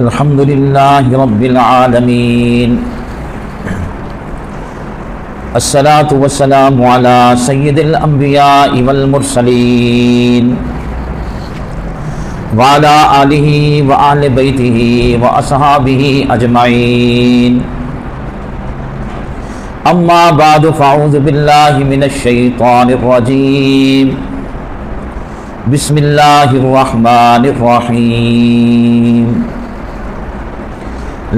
الحمد لله رب العالمين الصلاة والسلام على سيد الأنبياء والمرسلين وعلى آله وآل بيته وأصحابه أجمعين أما بعد فأعوذ بالله من الشيطان الرجيم بسم الله الرحمن الرحيم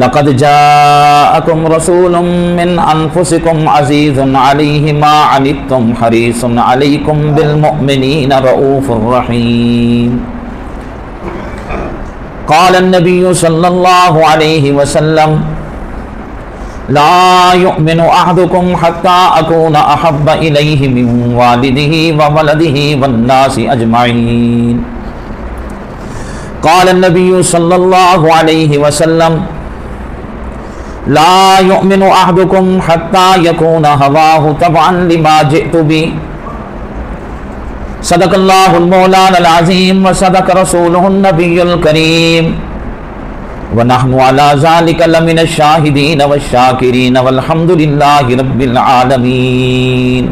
لقد جاءكم رسول من أنفسكم عزيز عليه ما عنتم حريص عليكم بالمؤمنين رؤوف رحيم قال النبي صلى الله عليه وسلم لا يؤمن أحدكم حتى أكون أحب إليه من والده وولده والناس أجمعين قال النبي صلى الله عليه وسلم لا يؤمن أحدكم حتى يكون هواه تبعا لما جئت به صدق الله المولانا العظيم وصدق رسوله النبي الكريم ونحن على ذلك لمن الشاهدين والشاكرين والحمد لله رب العالمين.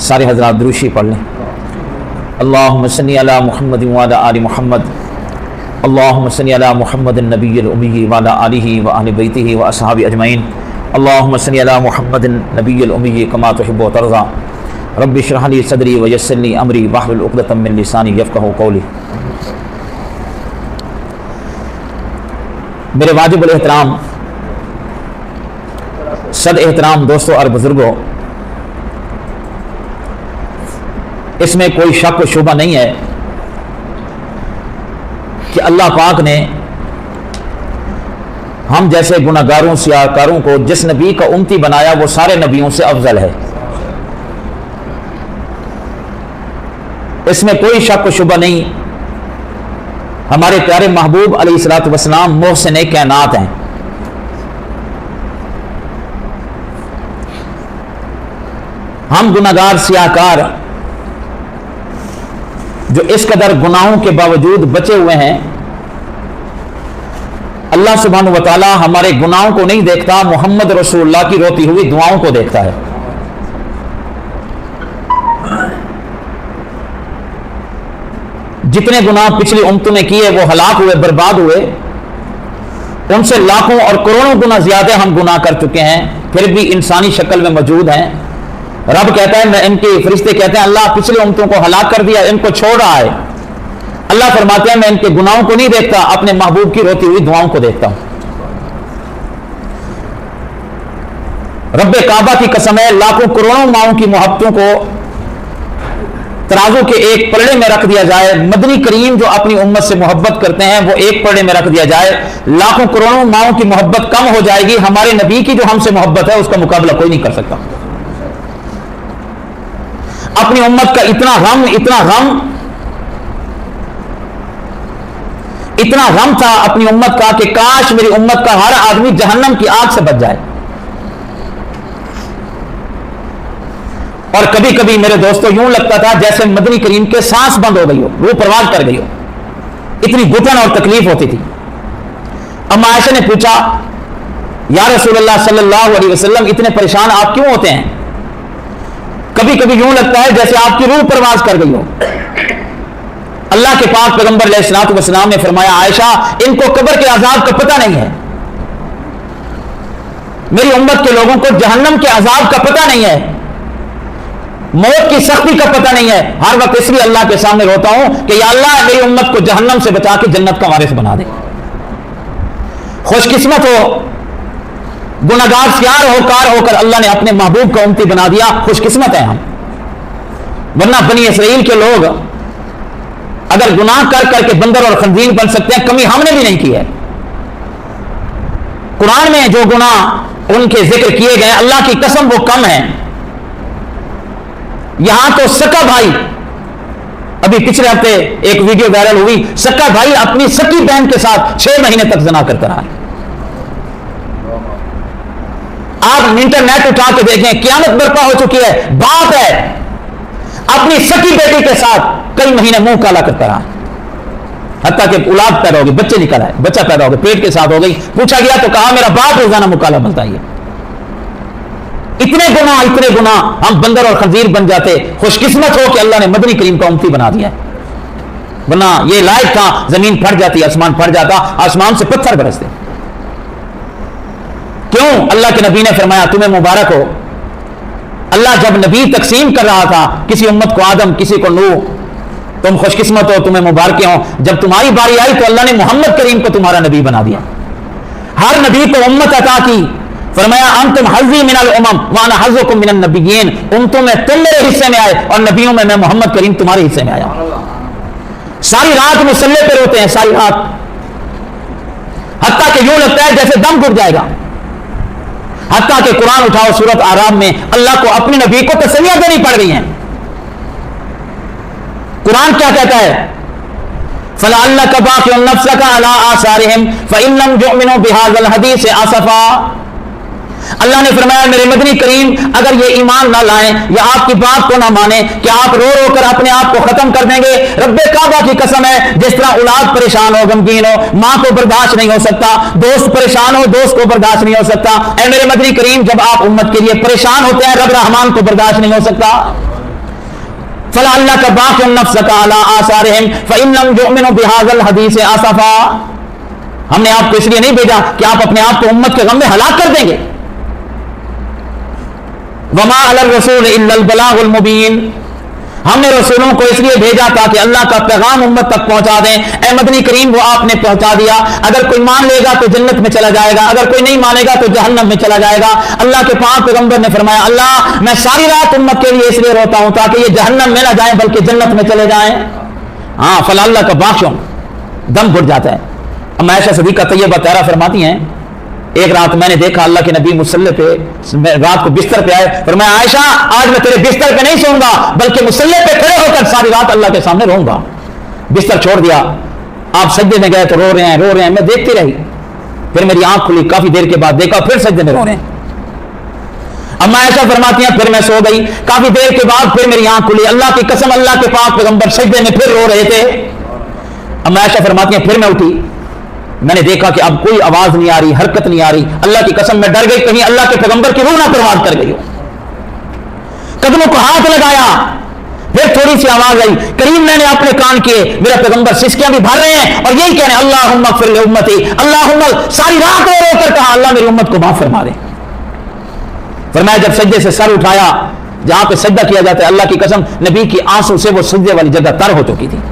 سارے حضرات دروشی پڑھ لیں. اللہم صلی علی محمد وعلی آل محمد. اللہم صلی علی محمد النبی الامی وعلی آلہ وآل بیتہ واصحابہ اجمعین. اللہم صلی علی محمد النبی الامی کما تحب وترضى. رب اشرح لی صدری ویسر لی امری واحلل عقدۃ من لسانی یفقہوا قولی. میرے واجب الاحترام صد احترام دوستوں اور بزرگوں، اس میں کوئی شک و شبہ نہیں ہے کہ اللہ پاک نے ہم جیسے گناہ گاروں سیاہ کاروں کو جس نبی کا امتی بنایا وہ سارے نبیوں سے افضل ہے. اس میں کوئی شک و شبہ نہیں. ہمارے پیارے محبوب علیہ الصلوۃ والسلام محسن کائنات ہیں. ہم گناہگار سیاہکار جو اس قدر گناہوں کے باوجود بچے ہوئے ہیں، اللہ سبحانہ و تعالی ہمارے گناہوں کو نہیں دیکھتا، محمد رسول اللہ کی روتی ہوئی دعاؤں کو دیکھتا ہے. جتنے گناہ پچھلی امتوں نے کیے وہ ہلاک ہوئے، برباد ہوئے، ان سے لاکھوں اور کروڑوں گنا زیادہ ہم گناہ کر چکے ہیں، پھر بھی انسانی شکل میں موجود ہیں. رب کہتا ہے، میں ان کے فرشتے کہتے ہیں اللہ پچھلی امتوں کو ہلاک کر دیا، ان کو چھوڑ رہا ہے. اللہ فرماتے ہیں میں ان کے گناہوں کو نہیں دیکھتا، اپنے محبوب کی روتی ہوئی دعاؤں کو دیکھتا ہوں. رب کعبہ کی قسم ہے، لاکھوں کروڑوں ماؤں کی محبتوں کو ترازو کے ایک پلڑے میں رکھ دیا جائے، مدنی کریم جو اپنی امت سے محبت کرتے ہیں وہ ایک پلڑے میں رکھ دیا جائے، لاکھوں کروڑوں ماؤں کی محبت کم ہو جائے گی. ہمارے نبی کی جو ہم سے محبت ہے اس کا مقابلہ کوئی نہیں کر سکتا. اپنی امت کا اتنا غم تھا اپنی امت کا کہ کاش میری امت کا ہر آدمی جہنم کی آگ سے بچ جائے. اور کبھی کبھی میرے دوستوں یوں لگتا تھا جیسے مدنی کریم کے سانس بند ہو گئی ہو، روح پرواز کر گئی ہو، اتنی گھٹن اور تکلیف ہوتی تھی. اما عائشہ نے پوچھا یا رسول اللہ صلی اللہ علیہ وسلم اتنے پریشان آپ کیوں ہوتے ہیں؟ کبھی کبھی یوں لگتا ہے جیسے آپ کی روح پرواز کر گئی ہو. اللہ کے پاک پیغمبر علیہ الصلوۃ والسلام نے فرمایا عائشہ ان کو قبر کے عذاب کا پتہ نہیں ہے، میری امت کے لوگوں کو جہنم کے عذاب کا پتہ نہیں ہے، موت کی سختی کا پتہ نہیں ہے. ہر وقت اس لیے اللہ کے سامنے روتا ہوں کہ یا اللہ میری امت کو جہنم سے بچا کے جنت کا وارث بنا دے. خوش قسمت ہو، گناہگار سیاہ ہو کار ہو کر اللہ نے اپنے محبوب کا امتی بنا دیا. خوش قسمت ہیں ہم، ورنہ بنی اسرائیل کے لوگ اگر گناہ کر کر کے بندر اور خنزیر بن سکتے ہیں، کمی ہم نے بھی نہیں کی ہے. قرآن میں جو گناہ ان کے ذکر کیے گئے اللہ کی قسم وہ کم ہیں. یہاں تو سکا بھائی، ابھی پچھلے ہفتے ایک ویڈیو وائرل ہوئی، سکا بھائی اپنی سکی بہن کے ساتھ 6 مہینے تک زنا کرتا رہا. آپ انٹرنیٹ اٹھا کے دیکھیں، قیامت برپا ہو چکی ہے، باپ ہے اپنی سکی بیٹی کے ساتھ کئی مہینے منہ کالا کرتا رہا. حتیٰ کہ اولاد پیدا ہوگی, بچے نکل آئے, بچہ پیدا ہو گیا, پیٹ کے ساتھ ہو گئی, پوچھا گیا تو کہا میرا باپ روزانہ مکالا ملتا ہے. اتنے گناہ ہم بندر اور خنزیر بن جاتے. خوش قسمت ہو کہ اللہ نے مدنی کریم کو امتی بنا دیا ہے, ورنہ یہ لائق تھا زمین پھٹ جاتی, آسمان پھٹ جاتا, آسمان سے پتھر برستے. کیوں؟ اللہ کے نبی نے فرمایا تمہیں مبارک ہو. اللہ جب نبی تقسیم کر رہا تھا, کسی امت کو آدم, کسی کو نوح, تم خوش قسمت ہو, تمہیں مبارکیں ہو. جب تمہاری باری آئی تو اللہ نے محمد کریم کو تمہارا نبی بنا دیا. ہر نبی کو امت عطا کی, فرمایا انتم حظی من الامم وانا حظکم من النبیین, امتوں میں تم میرے حصے میں آئے اور نبیوں میں محمد کریم تمہارے حصے میں آیا. ساری رات مصلی پہ روتے ہیں, ساری رات, حتیٰ کہ یوں لگتا ہے جیسے دم گھٹ جائے گا. حتیٰ کہ قرآن اٹھاؤ سورۃ اعراف میں اللہ کو اپنے نبی کو تسلیاں دینی پڑ گئی ہیں. قرآن کیا کہتا ہے؟ فَلَعَلَّكَ بَاخِعٌ نَفْسَكَ عَلَىٰ آثَارِهِمْ فَإِن لَّمْ يُؤْمِنُوا بِهَٰذَا الْحَدِيثِ آسَفًا. اللہ نے فرمایا میرے مدنی کریم اگر یہ ایمان نہ لائیں یا آپ کی بات کو نہ مانیں کہ آپ رو رو کر اپنے آپ کو ختم کر دیں گے. رب کعبہ کی قسم ہے, جس طرح اولاد پریشان ہو, غمگین ہو, ماں کو برداشت نہیں ہو سکتا, دوست پریشان ہو, دوست کو برداشت نہیں ہو سکتا, اے میرے مدنی کریم جب آپ امت کے لیے پریشان ہوتے ہیں رب رحمان کو برداشت نہیں ہو سکتا. فَلَعَلَّكَ بَاخِعٌ نَفْسَكَ عَلَىٰ آثَارِهِمْ فَإِن لَّمْ يُؤْمِنُوا بِهَٰذَا الْحَدِيثِ آسَفًا. ہم نے آپ کو اس لیے نہیں بھیجا کہ آپ اپنے آپ کو امت کے غم میں ہلاک کر دیں گے. وما علی الرسول الا البلاغ المبین. ہم نے رسولوں کو اس لیے بھیجا تاکہ اللہ کا پیغام امت تک پہنچا دیں. اے مدنی کریم وہ آپ نے پہنچا دیا. اگر کوئی مان لے گا تو جنت میں چلا جائے گا, اگر کوئی نہیں مانے گا تو جہنم میں چلا جائے گا. اللہ کے پاک پیغمبر نے فرمایا اللہ میں ساری رات امت کے لیے اس لیے روتا ہوں تاکہ یہ جہنم میں نہ جائیں بلکہ جنت میں چلے جائیں. ہاں فلا کا باخشوں, دم گھٹ جاتا ہے. اب عائشہ صدیقہ طیبہ طاہرہ فرماتی ہیں ایک رات میں نے دیکھا اللہ کے نبی مصلی پہ رات کو بستر پہ آئے, فرمایا عائشہ آج میں تیرے بستر پہ نہیں سوؤں گا بلکہ مصلی پہ کھڑے ہو کر ساری رات اللہ کے سامنے رہوں گا. بستر چھوڑ دیا, آپ سجدے میں گئے تو رو رہے ہیں. میں دیکھتی رہی, پھر میری آنکھ کھلی, کافی دیر کے بعد دیکھا پھر سجدے میں رو رہے ہیں. اما عائشہ فرماتی ہیں پھر میں سو گئی, کافی دیر کے بعد پھر میری آنکھ کھلی, اللہ کی قسم اللہ کے پاک پیغمبر سجدے میں پھر رو رہے تھے. اما عائشہ فرماتی ہیں پھر میں اٹھی, میں نے دیکھا کہ اب کوئی آواز نہیں آ رہی, حرکت نہیں آ رہی. اللہ کی قسم میں ڈر گئی کہیں اللہ کے پیغمبر کی روح نہ پرواز کر گئی ہو. قدموں کو ہاتھ لگایا, پھر تھوڑی سی آواز آئی, کریم میں نے اپنے کان کیے, میرا پیغمبر سسکیاں بھی بھر رہے ہیں اور یہی کہہ رہے ہیں اللہم اغفر لامتی, اللہم. ساری رات رو رو کر کہا اللہ میری امت کو معاف فرما دے. فرمایا جب سجدے سے سر اٹھایا, جہاں پہ سجدہ کیا جاتا ہے, اللہ کی قسم نبی کی آنسوں سے وہ سجدے والی جگہ تر ہو چکی تھی.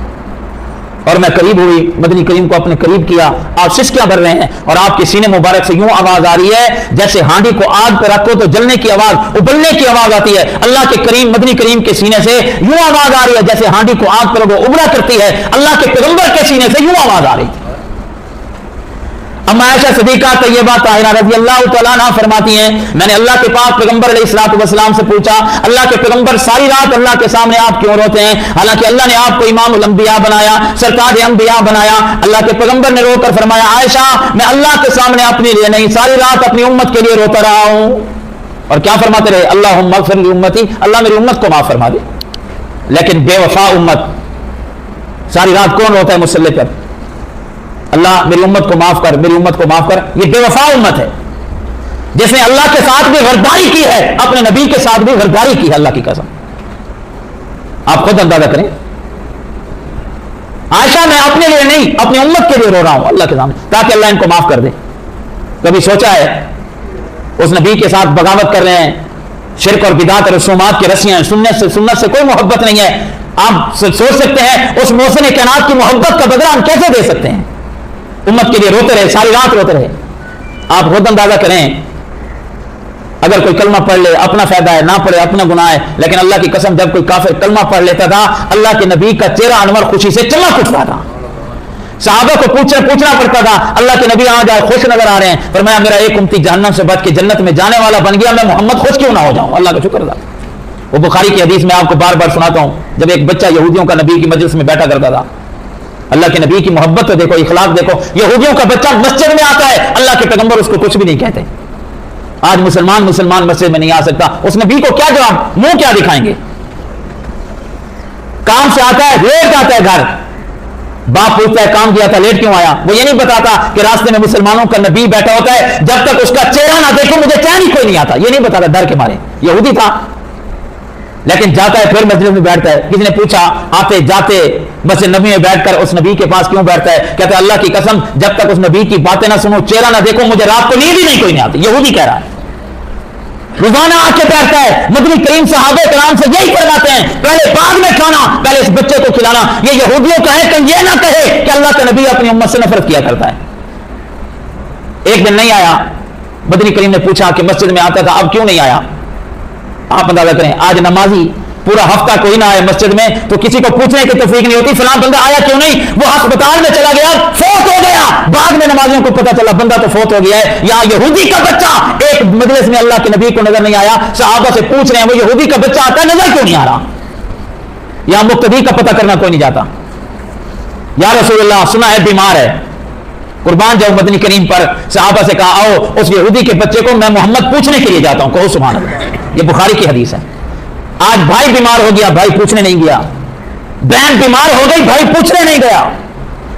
اور میں قریب ہوئی, مدنی کریم کو اپنے قریب کیا, آپ سسکیاں بھر رہے ہیں اور آپ کے سینے مبارک سے یوں آواز آ رہی ہے جیسے ہانڈی کو آگ پہ رکھو تو جلنے کی آواز, ابلنے کی آواز آتی ہے. اللہ کے کریم مدنی کریم کے سینے سے یوں آواز آ رہی ہے جیسے ہانڈی کو آگ پہ رکھو ابلا کرتی ہے. اللہ کے پیغمبر کے سینے سے یوں آواز آ رہی تھی. اما عائشہ صدیقہ طیبہ طاہرہ رضی اللہ تعالیٰ عنہ فرماتی ہیں میں نے اللہ کے پاک پیغمبر علیہ الصلوۃ والسلام سے پوچھا اللہ کے پیغمبر ساری رات اللہ کے سامنے آپ کیوں روتے ہیں, حالانکہ اللہ نے آپ کو امام الانبیاء بنایا, سرتاج انبیاء بنایا. اللہ کے پیغمبر نے رو کر فرمایا عائشہ میں اللہ کے سامنے اپنے لیے نہیں ساری رات اپنی امت کے لیے روتا رہا ہوں. اور کیا فرماتے رہے, اللہم اغفر لامتی, اللہ میری امت کو معاف فرما دے. لیکن بے وفا امت, ساری رات کون روتا ہے مصلی پر, اللہ میری امت کو معاف کر, میری امت کو معاف کر. یہ بے وفا امت ہے جس نے اللہ کے ساتھ بھی غداری کی ہے, اپنے نبی کے ساتھ بھی غداری کی ہے. اللہ کی قسم آپ خود اندازہ کریں. عائشہ میں اپنے لیے نہیں اپنی امت کے لیے رو رہا ہوں اللہ کے سامنے تاکہ اللہ ان کو معاف کر دے. کبھی سوچا ہے اس نبی کے ساتھ بغاوت کر رہے ہیں, شرک اور بدعت اور رسومات کی رسیاں, سنت سے کوئی محبت نہیں ہے. آپ سوچ سکتے ہیں اس محسن کائنات کی محبت کا بدلہ ہم کیسے دے سکتے ہیں. امت کے لیے روتے رہے, ساری رات روتے رہے. آپ خود اندازہ کریں اگر کوئی کلمہ پڑھ لے اپنا فائدہ ہے, نہ پڑھے اپنا گناہ ہے. لیکن اللہ کی قسم جب کوئی کافر کلمہ پڑھ لیتا تھا اللہ کے نبی کا چہرہ انور خوشی سے چمک اٹھتا تھا. صحابہ کو پوچھنا پڑتا تھا اللہ کے نبی آ جائے خوش نظر آ رہے ہیں, فرمایا میرا ایک امتی جہنم سے بچ کے جنت میں جانے والا بن گیا, میں محمد خوش کیوں نہ ہو جاؤں. اللہ کا شکر ادا. وہ بخاری کی حدیث میں آپ کو بار بار سناتا ہوں, جب ایک بچہ یہودیوں کا نبی کی مجلس میں بیٹھا کرتا تھا. اللہ کے نبی کی محبت تو دیکھو, اخلاق دیکھو. یہودیوں کا بچہ مسجد میں آتا ہے, اللہ کے پیغمبر اس کو کچھ بھی نہیں کہتے. آج مسلمان مسجد میں نہیں آ سکتا, اس نبی کو کیا جواب, منہ کیا دکھائیں گے. کام سے آتا ہے, لیٹ جاتا ہے گھر, बाप पूछता है काम किया था, लेट क्यों आया? वो ये नहीं बताता कि रास्ते में मुसलमानों का नबी बैठा होता है, जब तक उसका चेहरा ना देखो मुझे चैन ही कोई नहीं आता, ये नहीं बताता, डर के मारे। यहूदी था, लेकिन जाता है फिर मस्जिद में बैठता है। किसी ने पूछा आते जाते मस्जिद नबी में बैठकर उस नबी के पास क्यों बैठता है? कहता है अल्लाह की कसम जब तक उस नबी की बातें ना सुनो, चेहरा ना देखो, मुझे रात को नींद ही नहीं कोई नहीं आती। यहूदी कह रहा है, रोजाना आके बैठता है। मदनी करीम सहाबे कराम से यही फरमाते हैं, पहले बाद में खाना, पहले इस बच्चे को खिलाना। ये यहूदियों का है, कहीं ये ना कहे कि अल्लाह का नबी अपनी उम्मत से नफरत किया करता है। एक दिन नहीं आया, मदनी करीम ने पूछा कि मस्जिद में आता था, अब क्यों नहीं आया? आप अंदाजा करें, आज नमाजी पूरा हफ्ता कोई ना आए मस्जिद में तो किसी को पूछने की तौफीक नहीं होती फलां बंदा आया क्यों नहीं? वो अस्पताल में चला गया, फौत हो गया, बाद में नमाजियों को पता चला बंदा तो फौत हो गया है। यहाँ यहूदी का बच्चा एक मजलिस में अल्लाह के नबी को नजर नहीं आया, सहाबा से पूछ रहे हैं वो यहूदी का बच्चा आता है, नजर क्यों नहीं आ रहा? यहां मुक्तदी का पता करना कोई नहीं जाता। या रसूलुल्लाह सुना है बीमार है, कुर्बान जाओ मदनी करीम पर। सहाबा से कहा आओ उस यहूदी के बच्चे को मैं मोहम्मद पूछने के लिए जाता हूं। कहो सुभान अल्लाह। ये बुखारी की हदीस है। आज भाई बीमार हो गया, भाई पूछने नहीं गया। बहन बीमार हो गई, भाई पूछने नहीं गया।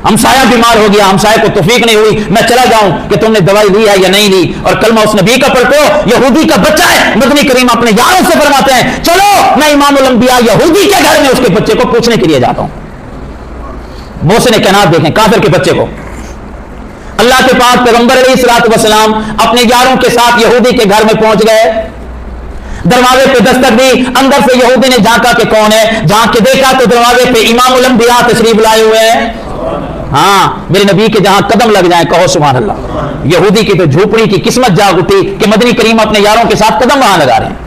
हमसाया बीमार हो गया, हमसाया को तौफीक नहीं हुई मैं चला जाऊं कि तुमने दवाई ली है या नहीं ली, और कलमा उस नबी का पढ़ते हो, यहूदी का बच्चा है। मदनी करीम अपने यारों से फरमाते हैं चलो मैं इमामुल अंबिया यहूदी के घर में उसके बच्चे को पूछने के लिए जाता हूं। मोहसिन कैनात देखें, काफिर के बच्चे को अल्लाह के पाक पैगंबर अलैहिस्सलातु वस्सलाम अपने यारों के साथ यहूदी के घर में पहुंच गए। दरवाजे पे दस्तक दी, अंदर से यहूदी ने झांका कि कौन है। झांक के देखा तो दरवाजे पे इमामुल अंबिया तशरीफ लाए हुए हैं। हाँ, मेरे नबी के जहां कदम लग जाए, कहो सुभान अल्लाह। यहूदी की तो झोपड़ी की किस्मत जाग उठी कि मदनी करीम अपने यारों के साथ कदम वहां लगा रहे हैं।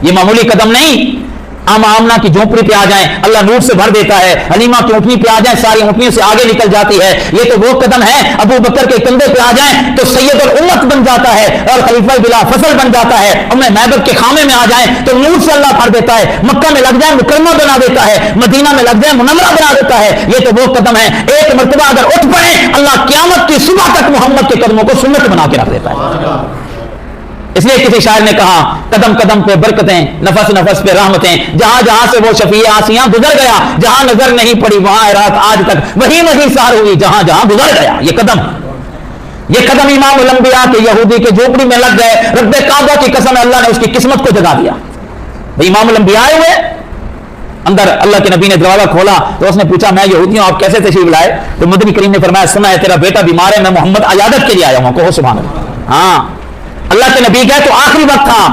ये मामूली कदम नहीं, आमना की झोपड़ी पे आ जाए अल्लाह नूर से भर देता है, हलीमा की ऊँटनी पे आ जाए सारी ऊँटनियों से आगे निकल जाती है। ये तो वो कदम है। अबू बकर के कंधे पे आ जाए तो सैयदुल उम्मत बन जाता है और खलीफा बिला फसल बन जाता है। उम्मे महबूब के खामे में आ जाए तो नूर से अल्लाह भर देता है। मक्का में लग जाए मुकरमा बना देता है, मदीना में लग जाए मुनव्वरा बना देता है। ये तो वो कदम है, एक मरतबा अगर उठ पड़े अल्लाह क़यामत की सुबह तक मोहम्मद के कदमों को सुन्नत बना के रख देता है। इसलिए किसी शायर ने कहा कदम कदम पे बरकतें, नफस नफस पे रहमतें, जहां जहां से वो शफी आसियां गुजर गया, जहां नजर नहीं पड़ी वहां रात आज तक वही वही सार हुई जहां जहां गुजर गया। ये कदम इमाम अंबिया के यहूदी के झोपड़ी में लग गए। रब्बे काबा की कसम अल्लाह ने उसकी किस्मत को जगा दिया। भाई इमाम अंबिया आए हुए अंदर, अल्लाह के नबी ने दरवाजा खोला तो उसने पूछा मैं यहूदी हूं, आप कैसे तशरीफ लाए? तो मदनी करीम ने फरमाया सुना है तेरा बेटा बीमार है, मैं मोहम्मद अयादत के लिए आया हूं। कहो सुभान अल्लाह। हाँ, अल्लाह के नबी गए तो आखिरी वक्त था,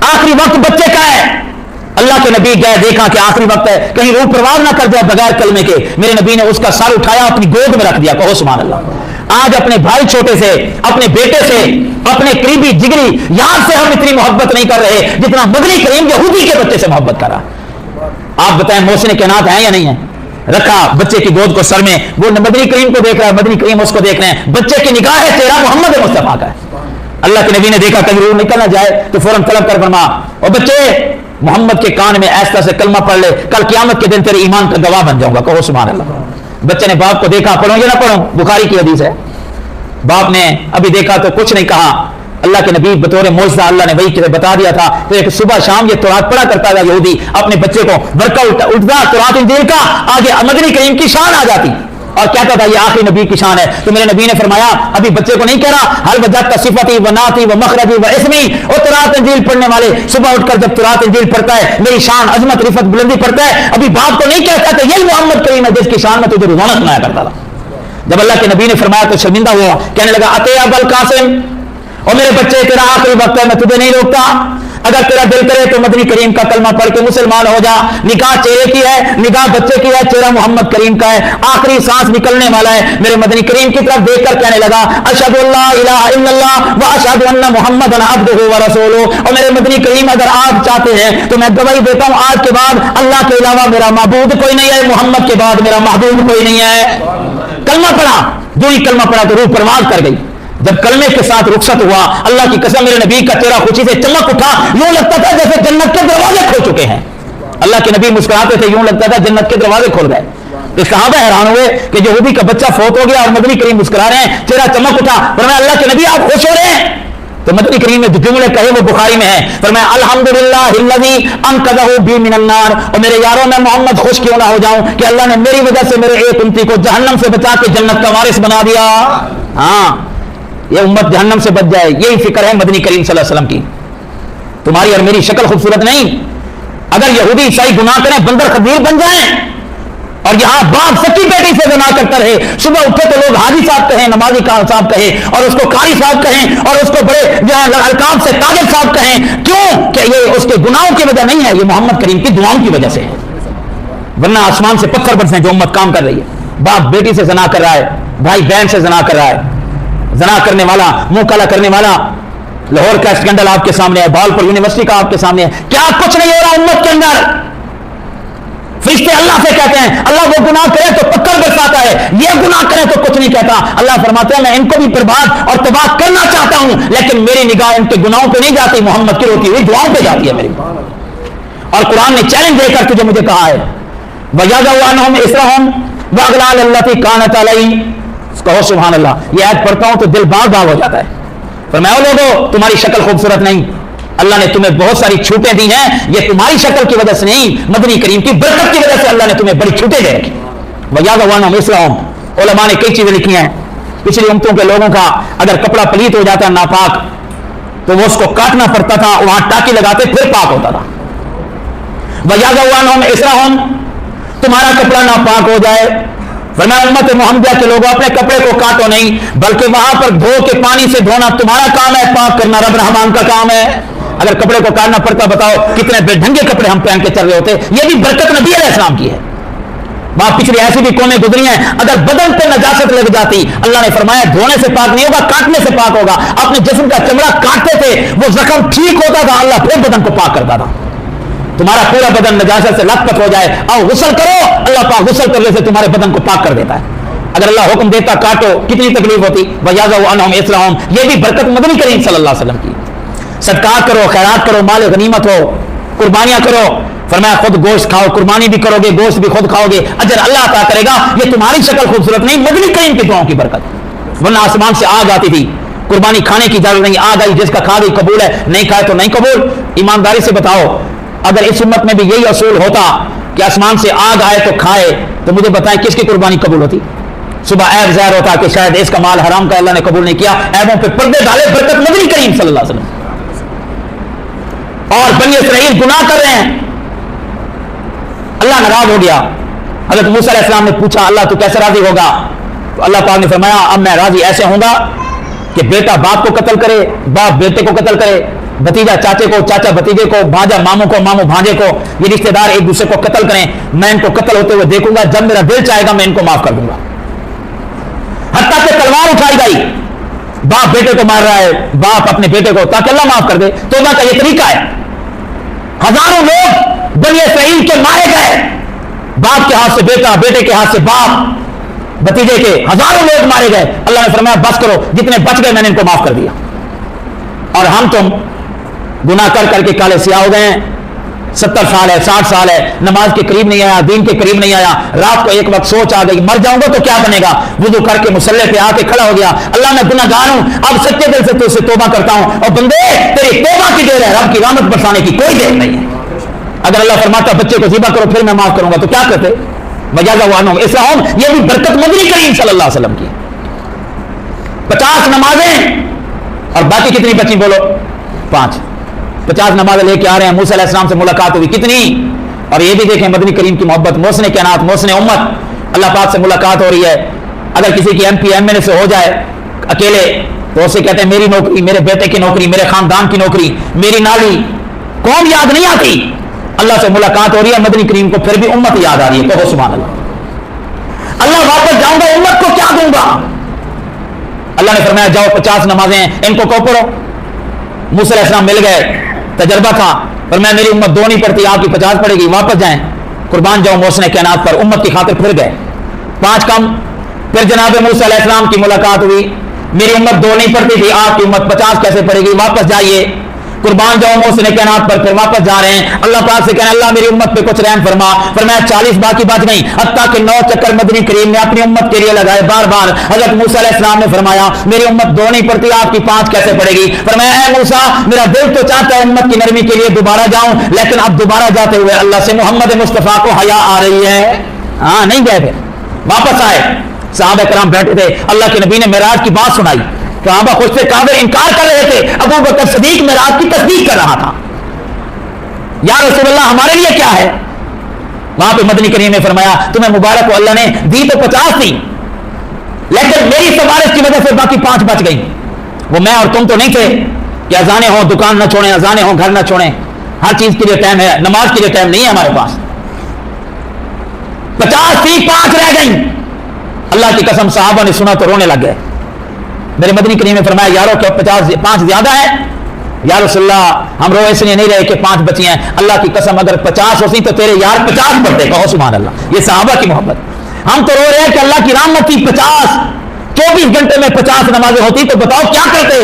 आखिरी वक्त बच्चे का है। अल्लाह के नबी गए, देखा कि आखिरी वक्त है, कहीं रूह प्रवाह ना कर जाए बगैर कलमे के। मेरे नबी ने उसका सर उठाया, अपनी गोद में रख दिया। कहो सुभान अल्लाह। आज अपने भाई छोटे से, अपने बेटे से, अपने करीबी जिगरी यार से हम इतनी मोहब्बत नहीं कर रहे जितना मदनी करीम यहूदी के बच्चे से मोहब्बत कर रहा। आप बताएं मोहसिन कैनात है या नहीं है? रखा बच्चे की गोद को सर में, वो मदनी करीम को देख रहा है, मदनी करीम उसको देख रहे हैं। बच्चे की निगाह है चेहरा मोहम्मद मुस्तफा का है। अल्लाह के नबी ने देखा कहीं रूह निकल ना जाए तो फौरन तलब कर फरमा और बच्चे मोहम्मद के कान में ऐसा से कलमा पढ़ ले, कल क़यामत के दिन तेरे ईमान का गवाह बन जाऊंगा। कहो सुभान अल्लाह। बच्चे ने बाप को देखा, पढ़ो या ना पढ़ो, बुखारी की हदीस है। बाप ने अभी देखा तो कुछ नहीं कहा। अल्लाह के नबी बतौर मौजज़ा अल्लाह ने वही बता दिया था। तो एक सुबह शाम ये तौरात पढ़ा करता था यहूदी अपने बच्चे को, वर्का उठता तौरात इंजील का, आगे मदनी करीम की शान आ जाती और कहता था ये आखिरी नबी की शान है। तो मेरे नबी ने फरमाया अभी बच्चे को नहीं कह रहा हल वजह का सिफती व नाती व मखरजी व इसमी, और तौरात इंजील पढ़ने वाले सुबह उठकर जब तौरात इंजील पढ़ता है मेरी शान अजमत रिफत बुलंदी पढ़ता है, अभी बाप को नहीं कहता था यही मोहम्मद करीम है जिसकी शान में तुझे रोजाना सुनाया करता था। जब अल्लाह के नबी ने फरमाया तो शर्मिंदा हुआ, कहने लगा अते अबल कासिम, और मेरे बच्चे तेरा आखिरी वक्त है, मैं तुझे नहीं रोकता, अगर तेरा दिल करे तो मदनी करीम का कलमा पढ़ के मुसलमान हो जा। निगाह चेहरे की है, निगाह बच्चे की है, चेहरा मोहम्मद करीम का है, आखिरी सांस निकलने वाला है। मेरे मदनी करीम की तरफ देखकर कहने लगा अशहदु अल्ला इलाहा इल्लल्लाह व अशहदु अन्ना मुहम्मदन अब्दुहु व रसूलुहु, और मेरे मदनी करीम अगर आप चाहते हैं तो मैं गवाही देता हूं आज के बाद अल्लाह के अलावा मेरा महबूद कोई नहीं है, मोहम्मद के बाद मेरा महबूब कोई नहीं है। कलमा पढ़ा, जो ही कलमा पढ़ा तो रूह परवाज कर गई। जब कलमे के साथ रुखसत हुआ अल्लाह की कसम मेरे नबी का चेहरा खुशी से चमक उठा, यूं लगता था जैसे जन्नत के दरवाजे खुल चुके हैं। अल्लाह के नबी मुस्कुराते थे, यूं लगता था जन्नत के दरवाजे खुल गए। तो सहाबा हैरान हुए कि यहूदी का बच्चा फौत हो गया और मदनी करीम मुस्कुरा रहे हैं, चेहरा चमक उठा। फरमाया अल्लाह के नबी आप खुश हो रहे हैं? تو مدنی کریم میں جو جملے کہے وہ بخاری میں ہے، فرمایا الحمدللہ الذی انقذہ بی من النار، اور میرے یاروں میں محمد خوش کیوں نہ ہو جاؤں کہ اللہ نے میری وجہ سے میرے ایک امتی کو جہنم سے بچا کے جنت کا وارث بنا دیا۔ ہاں یہ امت جہنم سے بچ جائے، یہی فکر ہے مدنی کریم صلی اللہ علیہ وسلم کی۔ تمہاری اور میری شکل خوبصورت نہیں، اگر یہودی عیسائی گناہ کریں بندر خدیر بن جائیں، اور یہاں باپ سکی بیٹی سے گناہ کرتا رہے، صبح اٹھے تو لوگ حاجی صاحب کہیں، نمازی صاحب کہیں، اور اس کو قاری صاحب کہیں، اور اس کو بڑے جو ہے القاب سے تاجر صاحب کہیں، کیوں کہ یہ اس کے گناہوں کی وجہ نہیں ہے، یہ محمد کریم کی دعاؤں کی وجہ سے ہے، ورنہ آسمان سے پتھر برسیں جو امت کام کر رہی ہے۔ باپ بیٹی سے زنا کر رہا ہے، بھائی بہن سے زنا کر رہا ہے، زنا کرنے والا، منہ کالا کرنے والا، لاہور کا اسکینڈل آپ کے سامنے ہے، بھاولپور یونیورسٹی کا آپ کے سامنے ہے، کیا کچھ نہیں ہو رہا امت کے اندر؟ فرشتے اللہ سے کہتے ہیں اللہ وہ گناہ کرے تو پتھر برساتا ہے، یہ گناہ کرے تو کچھ نہیں کہتا۔ اللہ فرماتے ہیں میں ان کو بھی برباد اور تباہ کرنا چاہتا ہوں، لیکن میری نگاہ ان کے گناہوں پہ نہیں جاتی، محمد کی روتی ہوئی دعاؤں پہ جاتی ہے میری۔ اور قرآن نے چیلنج دے کر تجھے مجھے کہا ہے وَيَضَعُ عَنْهُمْ إِصْرَهُمْ وَأَغْلَالَ الَّتِي كَانَتْ عَلَيْهِمْ، کہو سبحان اللہ۔ یہ آیت پڑھتا ہوں تو دل باغ باغ ہو جاتا ہے۔ فرمایا لوگو تمہاری شکل خوبصورت نہیں، اللہ نے تمہیں بہت ساری چھوٹیں دی ہیں، یہ تمہاری شکل کی وجہ سے نہیں، مدنی کریم کی برکت کی وجہ سے اللہ نے تمہیں بڑی چھوٹیں دے رکھی۔ وَيَضَعُ عَنْهُمْ إِصْرَهُمْ، علماء نے کئی چیزیں لکھی ہیں، پچھلی امتوں کے لوگوں کا اگر کپڑا پلیت ہو جاتا ناپاک تو وہ اس کو کاٹنا پڑتا تھا، وہاں ٹاکی لگاتے پھر پاک ہوتا تھا۔ وَيَضَعُ عَنْهُمْ إِصْرَهُمْ، تمہارا کپڑا ناپاک ہو جائے، ورنہ امت محمدیہ کے لوگوں اپنے کپڑے کو کاٹو نہیں، بلکہ وہاں پر دھو کے پانی سے دھونا تمہارا کام ہے، پاک کرنا رب رحمان کا کام ہے۔ اگر کپڑے کو کاٹنا پڑتا بتاؤ کتنے بے ڈھنگے کپڑے ہم پہن کے چل رہے ہوتے۔ یہ بھی برکت نبی علیہ السلام کی ہے۔ وہاں پچھلی ایسی بھی قومیں گزری ہیں اگر بدن پہ نجاست لگ جاتی اللہ نے فرمایا دھونے سے پاک نہیں ہوگا، کاٹنے سے پاک ہوگا۔ اپنے جسم کا چمڑا کاٹتے تھے، وہ زخم ٹھیک ہوتا تھا، اللہ پھر بدن کو پاک کرتا تھا۔ تمہارا پورا بدن نجاست سے لت پت ہو جائے، آؤ غسل کرو، اللہ پاک غسل کرنے سے تمہارے بدن کو پاک کر دیتا ہے۔ اگر اللہ حکم دیتا کاٹو کتنی تکلیف ہوتی۔ وَيَضَعُ عَنْهُمْ إِصْرَهُمْ، یہ بھی برکت مدنی کریم صلی اللہ علیہ وسلم کی۔ صدقات کرو، خیرات کرو، مال غنیمت ہو، قربانیاں کرو، فرمایا خود گوشت کھاؤ، قربانی بھی کرو گے، گوشت بھی خود کھاؤ گے، اجر اللہ عطا کرے گا۔ یہ تمہاری شکل خوبصورت نہیں، مدنی کریم کی دعاؤں کی برکت، ورنہ آسمان سے آگ آتی تھی، قربانی کھانے کی اجازت نہیں، آگ آئی، جس کا کھا گئی قبول ہے، نہیں کھائے تو نہیں قبول۔ ایمانداری سے بتاؤ اگر اس امت میں بھی یہی اصول ہوتا کہ آسمان سے آگ آئے تو کھائے، تو مجھے بتائیں کس کی قربانی قبول ہوتی؟ صبح عیب ظاہر ہوتا کہ شاید اس کا مال حرام کا اللہ نے قبول نہیں کیا، عیبوں پہ پردے ڈالے، برکت مدنی کریم صلی اللہ علیہ وسلم۔ اور بنی اسرائیل گناہ کر رہے ہیں، اللہ ناراض ہو گیا۔ حضرت موسیٰ علیہ السلام نے پوچھا اللہ تو کیسے راضی ہوگا؟ تو اللہ پاک نے فرمایا اب میں راضی ایسے ہوں گا کہ بیٹا باپ کو قتل کرے، باپ بیٹے کو قتل کرے، بھتیجا چاچے کو، چاچا بھتیجے کو، بھانجا ماموں کو، ماموں بھانجے کو، یہ رشتے دار ایک دوسرے کو قتل کریں، میں ان کو قتل ہوتے ہوئے دیکھوں گا، جب میرا دل چاہے گا میں ان کو معاف کر دوں گا۔ حتیٰ کہ تلوار اٹھائی گئی، باپ بیٹے کو مار رہا ہے، باپ اپنے بیٹے کو، تاکہ اللہ معاف کر دے۔ توبہ کا یہ طریقہ ہے۔ ہزاروں لوگ بنی اسرائیل کے مارے گئے، باپ کے ہاتھ سے بیٹا، بیٹے کے ہاتھ سے باپ، بھتیجے کے ہزاروں لوگ مارے گئے۔ اللہ نے فرمایا بس کرو، جتنے بچ گئے میں نے ان کو معاف کر دیا۔ اور ہم تم گناہ کر کر کے کالے سیاہ ہو گئے ہیں، 70 سال ہے، 60 سال ہے، نماز کے قریب نہیں آیا، دین کے قریب نہیں آیا، رات کو ایک وقت سوچ آ گئی مر جاؤں گا تو کیا بنے گا، وضو کر کے مصلی پہ آ کے کھڑا ہو گیا، اللہ میں گناہ گار ہوں، اب سچے دل سے تو سے توبہ کرتا ہوں، اور بندے تیری توبہ کی دیر ہے، رب کی رحمت برسانے کی کوئی دیر نہیں ہے۔ اگر اللہ فرماتا بچے کو ذبح کرو پھر میں معاف کروں گا تو کیا کرتے؟ وَيَضَعُ عَنْهُمْ إِصْرَهُمْ، یہ بھی برکت مدنی کریم صلی اللہ علیہ وسلم کی۔ 50 نمازیں اور باقی کتنی بچی بولو؟ 5۔ 50 نمازیں لے کے آ رہے ہیں، موسیٰ علیہ السلام سے ملاقات ہوئی کتنی، اور یہ بھی دیکھیں مدنی کریم کی محبت، محسن کائنات، محسن امت، اللہ پاک سے ملاقات ہو رہی ہے۔ اگر کسی کی MP MLA سے ہو جائے اکیلے تو اسے کہتے ہیں میری نوکری، میرے بیٹے کی نوکری، میرے خاندان کی نوکری، میری نالی، قوم یاد نہیں آتی، اللہ سے ملاقات ہو رہی ہے مدنی کریم کو پھر بھی امت یاد آ رہی ہے، کہو سبحان اللہ۔ اللہ واپس جاؤں گا امت کو کیا دوں گا؟ اللہ نے فرمایا جاؤ 50 نمازیں ان کو کو پڑھو۔ موسیٰ علیہ السلام مل گئے، تجربہ تھا، پر میں میری امت 2 نہیں پڑھتی، آپ کی 50 پڑے گی، واپس جائیں، قربان جاؤ محسن کائنات پر، امت کی خاطر پھر گئے 5 کم۔ پھر جناب موسیٰ علیہ السلام کی ملاقات ہوئی، میری امت 2 نہیں پڑھتی تھی، آپ کی امت 50 کیسے پڑے گی، واپس جائیے۔ कुर्बान जाओ मोहसिन कायनात पर। फिर वापस जा रहे हैं, अल्लाह पाक से कहना अल्लाह मेरी उम्मत पे कुछ रहम फरमा। फरमाया 40 बाकी बच गई, हत्ता कि 9 चक्कर मदनी करीम ने अपनी उम्मत के लिए लगाए बार बार। हजरत मूसा अलैहिस्सलाम ने फरमाया मेरी उम्मत 2 नहीं पड़ती, आपकी 5 कैसे पड़ेगी? फरमाया ऐ मूसा मेरा दिल तो चाहता है उम्मत की नरमी के लिए दोबारा जाऊं, लेकिन अब दोबारा जाते हुए अल्लाह से मोहम्मद मुस्तफा को हया आ रही है। हाँ नहीं गए, फिर वापस आए। सहाबा कराम बैठे थे, अल्लाह के नबी ने मेराज की बात सुनाई। सहाबा खुद से काफिर इनकार कर रहे थे, अबू बकर सिद्दीक मेराज की तस्दीक कर रहा था। या रसूलल्लाह हमारे लिए क्या है? वहां पे मदनी करीम ने फरमाया तुम्हें मुबारक हो, अल्लाह ने दी तो 50 थी, लेकिन मेरी सिफारिश की वजह से बाकी 5 बच गई। वो मैं और तुम तो नहीं थे कि अजाने हो दुकान ना छोड़ें, अजाने हो घर ना छोड़ें। हर चीज के लिए टाइम है, नमाज के लिए टाइम नहीं है हमारे पास। 50 थी, 5 रह गई। अल्लाह की कसम साहबा ने सुना तो रोने लग गए। मेरे मदनी करीम ने फरमाया यारो क्या 5 ज्यादा है? या रसूलल्लाह हम रो इसलिए नहीं रहे कि 5 बची हैं, अल्लाह की कसम अगर 50 होती तो तेरे यार 50 पढ़ते। कहो सुभान अल्लाह। ये सहाबा की मोहब्बत। हम तो रो रहे हैं कि अल्लाह की रहमत थी 50, 24 घंटे में 50 नमाजें होती तो बताओ क्या करते?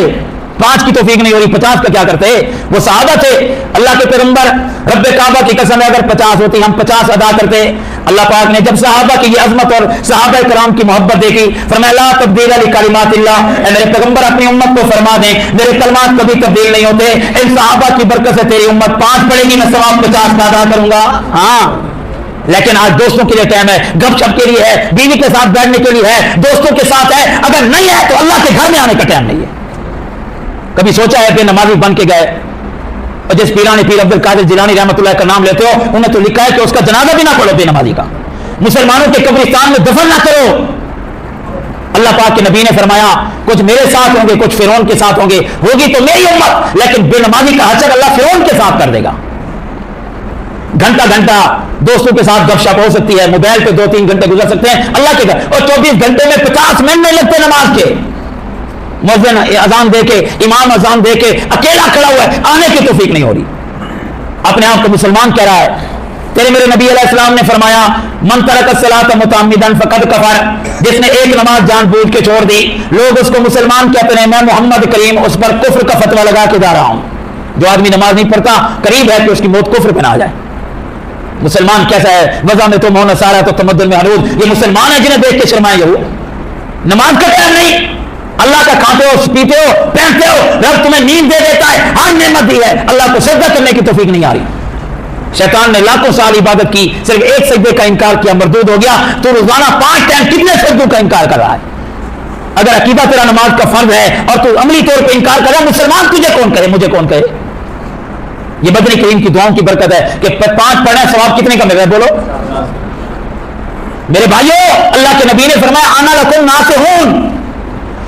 5 की तौफीक नहीं हो रही, 50 का क्या करते? वो सहाबा थे, अल्लाह के पैगंबर रब्बे काबा की कसम है अगर 50 होती हम 50 अदा करते। अल्लाह पाक ने जब सहाबा की ये अजमत और सहाबा कराम की मोहब्बत देखी, फरमाया ला तब्दील लिकलिमातिल्लाह, मेरे पैगंबर अपनी उम्मत को फरमा दें मेरे कलमात कभी तब्दील नहीं होते। इन सहाबा की बरकत से तेरी उम्मत 5 पढ़ेगी, मैं सवाब 50 का अदा करूंगा। हाँ, लेकिन आज दोस्तों के लिए टाइम है, गपशप के लिए है, बीवी के साथ बैठने के लिए है, दोस्तों के साथ है। अगर नहीं है तो अल्लाह के घर में आने का टाइम नहीं है। कभी सोचा है कि नमाजी बन के गए और जिस पीरानी पीर अब्दुल कादिर जिलानी रहमतुल्लाह का नाम लेते हो, उन्हें तो लिखा है कि उसका जनाजा भी ना पढ़ो बेनमाजी का, मुसलमानों के कब्रिस्तान में दफन ना करो। अल्लाह पाक के नबी ने फरमाया कुछ मेरे साथ होंगे, कुछ फिरौन के साथ होंगे, होगी तो मेरी उम्मत, लेकिन बेनमाजी का हशर अल्लाह फिरौन के साथ कर देगा। घंटा घंटा दोस्तों के साथ गपशप हो सकती है, मोबाइल पे 2-3 घंटे गुजर सकते हैं अल्लाह के घर, और 24 घंटे में 50 मिनट नहीं लगते नमाज के। मुअज्जिन अजान दे के, इमाम अजान दे के अकेला खड़ा हुआ है, आने की तौफीक नहीं हो रही, अपने आप को मुसलमान कह रहा है। तेरे मेरे नबी अलैहिस्सलाम ने फरमाया मन तरक सलात मुतअम्मिदन फकद कफर, जिसने एक नमाज जानबूझ के छोड़ दी, लोग उसको मुसलमान कहते हैं, मैं मोहम्मद करीम उस पर कुफ्र का फतवा लगा के जा रहा हूं। जो आदमी नमाज नहीं पढ़ता करीब है कि उसकी मौत कुफ्र पे ना आ जाए। मुसलमान कैसा है? वज़ा में तो मोहन सारा तो तमद्दुन में हनूद, ये मुसलमान है जिन्हें देख के शर्माए हो। नमाज का टाइम नहीं, अल्लाह का खाते हो, पीते हो, पहनते हो, रब तुम्हें नींद दे देता है, हर नेमत दी है, अल्लाह को सजदा करने की तौफीक नहीं आ रही। शैतान ने लाखों साल इबादत की, सिर्फ एक सजदे का इनकार किया, मरदूद हो गया। तो रोजाना 5 टाइम कितने सजदों का इनकार कर रहा है? अगर अकीदा तेरा नमाज का फर्ज है और तू अमली तौर पर इनकार कर रहा है, मुसलमान तुझे कौन कहे, मुझे कौन कहे? ये बदरी करीम की दुआओं की बरकत है कि 5 पढ़ना सवाब कितने का मिलेगा बोलो मेरे भाइयों। अल्लाह के नबी ने फरमाया आना लकुम नासिहुन,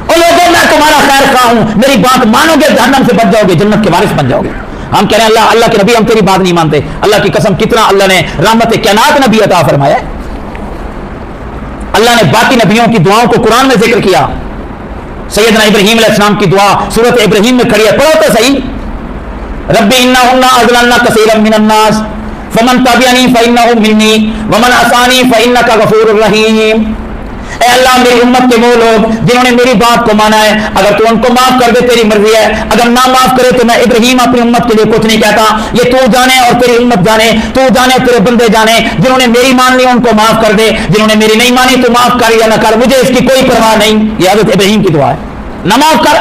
और लोगों मैं तुम्हारा खैर खा हूं, मेरी बात मानोगे जहन्नम से बच जाओगे, जन्नत के वारिस बन जाओगे। हम कह रहे हैं अल्लाह के नबी हम तेरी बात नहीं मानते। अल्लाह की कसम कितना अल्लाह ने रहमत कायनात नबी अता फरमाया। अल्लाह ने बाकी नबियों की दुआओं को कुरान में जिक्र किया। सैयदना इब्राहीम अलैहिस्सलाम की दुआ सूरत इब्राहीम में खड़ी है, पढ़ो तो सही। रब्बी इन्नहुन्ना अज़लल्ना कसीरम मिनन नास फमन तबिअनी फइन्नहु मिन्नी वमन असानी फइन्नका गफूरुर रहीम। ऐ अल्लाह मेरी उम्मत के वो लोग जिन्होंने मेरी बात को माना है, अगर तू उनको माफ कर दे तेरी मर्जी है, अगर ना माफ करे तो मैं इब्राहीम अपनी उम्मत के लिए कुछ नहीं कहता। ये तू जाने और तेरी उम्मत जाने, तू जाने तेरे बंदे जाने। जिन्होंने मेरी मान ली उनको माफ कर दे, जिन्होंने मेरी नहीं मानी तो माफ कर या ना कर, मुझे इसकी कोई परवाह नहीं। ये हज़रत इब्राहीम की दुआ है, ना माफ कर।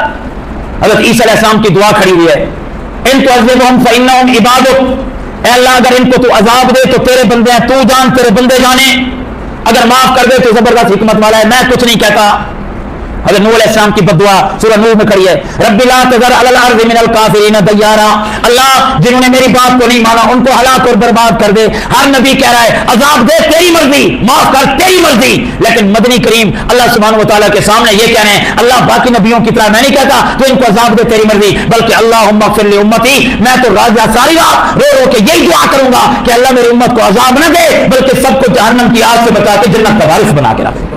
हज़रत ईसा अलैहिस्सलाम की दुआ खड़ी हुई है, इन तुअज़्ज़िबहुम फइन्नहुम इबादुक। ऐ अल्लाह अगर इनको तू अजाब दे तो तेरे बंदे हैं, तू जान तेरे बंदे जाने, अगर माफ कर दे तो जबरदस्त हिकमत वाला है, मैं कुछ नहीं कहता। हज़रत नूह अलैहिस्सलाम की बद्दुआ सूरह नूह में खड़ी है, रब्बी ला तज़र अलल अर्ज़ि मिनल काफ़िरीन दय्यारा। अल्लाह जिन्होंने मेरी बात को नहीं माना उनको हलाक और बर्बाद कर दे। हर नबी कह रहा है अजाब दे तेरी मर्जी, माफ कर तेरी मर्जी, लेकिन मदनी करीम अल्लाह सुब्हानहु व तआला के सामने ये कह रहे हैं अल्लाह बाकी नबियों की तरह मैं नहीं कहता तो इनको अजाब दे तेरी मर्जी, बल्कि अल्लाहुम्मा फ़िर लि उम्मती, मैं तो राजा सारी रात रो रो के यही दुआ करूंगा कि अल्लाह मेरी उम्मत को अजाब न दे, बल्कि सबको जहन्नम की आग से बचा के जन्नत का वारिस बना के रखे।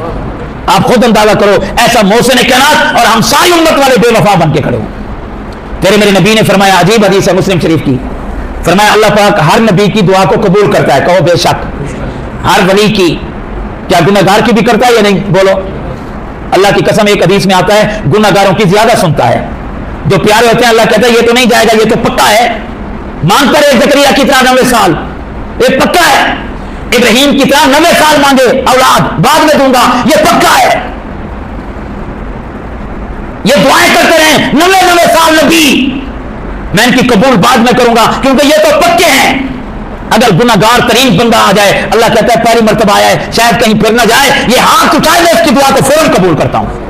आप खुद अंदाजा करो ऐसा मोहसिन कायनात और हम सारी उम्मत वाले बेवफा बन के खड़े हो। तेरे मेरे नबी ने फरमाया, अजीब हदीस है मुस्लिम शरीफ की, फरमाया अल्लाह पाक हर नबी की दुआ को कबूल करता है। कहो बेशक। हर वली की, क्या गुनहगार की भी करता है या नहीं? बोलो। अल्लाह की कसम एक हदीस में आता है गुनहगारों की ज्यादा सुनता है, जो प्यारे होते हैं अल्लाह कहता है ये तो नहीं जाएगा, ये तो पक्का है। मांगता रहे जकरिया की तरह 90 साल, ये पक्का है। इब्राहिम की तरह 90 साल मांगे औलाद, बाद में दूंगा, ये पक्का है। ये दुआएं करते रहे 90 साल नबी, मैं इनकी कबूल बाद में करूंगा क्योंकि ये तो पक्के हैं। अगर गुनाहगार तरीन बंदा आ जाए, अल्लाह कहता है पहली मर्तबा आया है, शायद कहीं फिर ना जाए, ये हाथ उठाए मैं इसकी दुआ को फौरन कबूल करता हूं।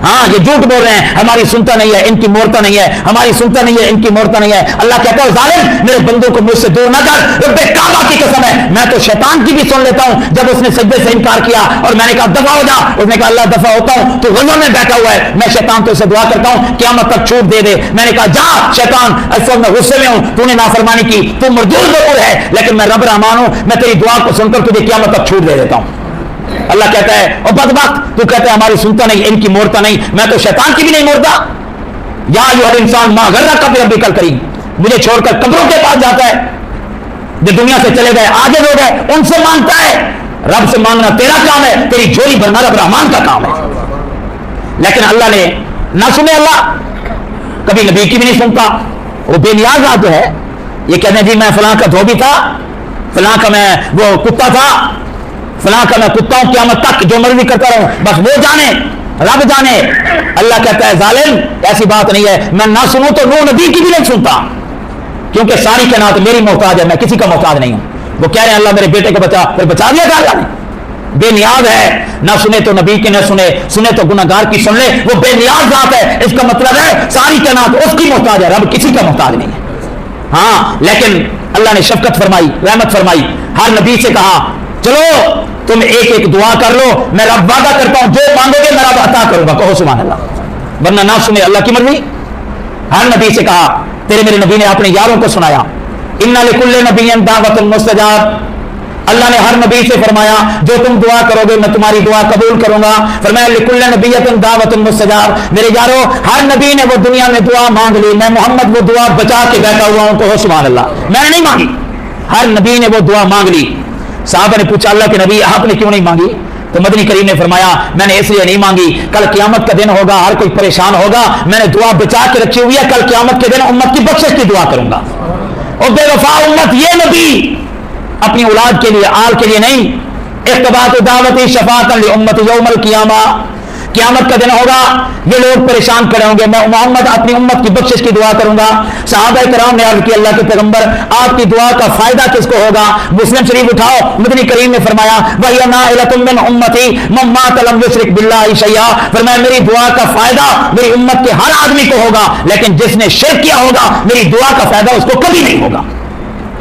हाँ, ये झूठ बोल रहे हैं, हमारी सुनता नहीं है, इनकी मोरता नहीं है, हमारी सुनता नहीं है, इनकी मोरता नहीं है। अल्लाह कहता है जालिम मेरे बंदों को मुझसे दूर ना कर, रब्बे काबा की कसम है मैं तो शैतान की भी सुन लेता हूं। जब उसने सजदे से इनकार किया और मैंने कहा दफा हो जा, उसने कहा अल्लाह दफा होता हूं, तो गज़ब में बैठा हुआ है, मैं शैतान तो उसे दुआ करता हूं क़यामत तक छूट दे दे। मैंने कहा जा शैतान, इस वक्त मैं गुस्से में हूं, तूने नाफरमानी की, तू मरदूद ज़रूर है, लेकिन मैं रब रहमान हूं, मैं तेरी दुआ को सुनकर तुझे क़यामत तक छूट दे देता हूं। अल्लाह कहता है और बदबख्त तू कहता है हमारी सुनता नहीं, इनकी मोड़ता नहीं, मैं तो शैतान की भी नहीं मोड़ता। या हर इंसान मां गर्रा कभी रब्बी कल करीम, मुझे छोड़कर कब्रों के पास जाता है, जो दुनिया से चले गए आगे हो गए उनसे मांगता है। रब से मांगना तेरा काम है, तेरी झोली भरना रब रहमान का काम है। लेकिन अल्लाह ने ना सुने, अल्लाह कभी नबी की भी नहीं सुनता। वो बेनियाज बात जो है, ये कहते हैं जी मैं फलां का धोबी था, फलां का मैं वो कुत्ता था, फलां का मैं कुत्ता हूं, क़यामत तक जो मर्जी करता रहूं, बस वो जाने, रब जाने। अल्लाह कहता है जालिम ऐसी बात नहीं है, मैं ना सुनूं तो नूह नबी की भी नहीं सुनता, क्योंकि सारी कायनात मेरी मोहताज है, मैं किसी का मोहताज नहीं हूं। वो कह रहे हैं अल्लाह मेरे बेटे को बचा, फिर बचा दिया था अल्लाह ने। बेनियाज है, ना सुने तो नबी की, ना सुने सुने तो गुनाहगार की सुन ले, वो बेनियाज जात है। इसका मतलब है सारी कायनात उसकी मोहताज है, रब किसी का मोहताज नहीं है। हाँ, लेकिन अल्लाह ने शफकत फरमाई, रहमत फरमाई, हर नबी से कहा चलो तुम एक एक दुआ कर लो, मैं रब वादा करता हूं जो मांगोगे मैं रब अता करूंगा, कहो सुभान अल्लाह। वरना ना सुने अल्लाह की मर्जी। हर नबी से कहा, तेरे मेरे नबी ने अपने यारों को सुनाया, इन्ना लिकुल्ले नबिय्यिन दावतुन मुस्तजाब, अल्लाह ने हर नबी से फरमाया जो तुम दुआ करोगे मैं तुम्हारी दुआ कबूल करूंगा। फरमाया लिकुल्ले नबिय्यिन दावतुन मुस्तजाब, मेरे यारों हर नबी ने वो दुनिया में दुआ मांग ली, मैं मोहम्मद वो दुआ बचा के बैठा हुआ हूं, कहो सुभान अल्लाह। मैंने नहीं मांगी, हर नबी ने वो दुआ मांग ली। साहबा ने पूछा अल्लाह के नबी आपने क्यों नहीं मांगी? तो मदनी करीम ने फरमाया मैंने इसलिए नहीं मांगी, कल क़यामत का दिन होगा, हर कोई परेशान होगा, मैंने दुआ बचा के रखी हुई है, कल क़यामत के दिन उम्मत की बख्शिश की दुआ करूंगा। और बेवफा उम्मत ये नबी अपनी औलाद के लिए, आल के लिए नहीं, इख्तिबात दावती शफाअतन लि उम्मती यौमल क़ियामा, क़यामत का दिन होगा, ये लोग परेशान खड़े होंगे, मैं मोहम्मद अपनी उम्मत की बख्शिश की दुआ करूंगा। सहाबा किराम ने अर्ज़ की अल्लाह के पैगंबर आपकी दुआ का फायदा किसको होगा? मुस्लिम शरीफ उठाओ, मदनी करीम ने फरमाया वहिया नाइलतुम मिन उम्मती मन मात लम युशरिक बिल्लाहि शैया, फरमाया मेरी दुआ का फायदा मेरी उम्मत के हर आदमी को होगा, लेकिन जिसने शिर्क किया होगा मेरी दुआ का फायदा उसको कभी नहीं होगा।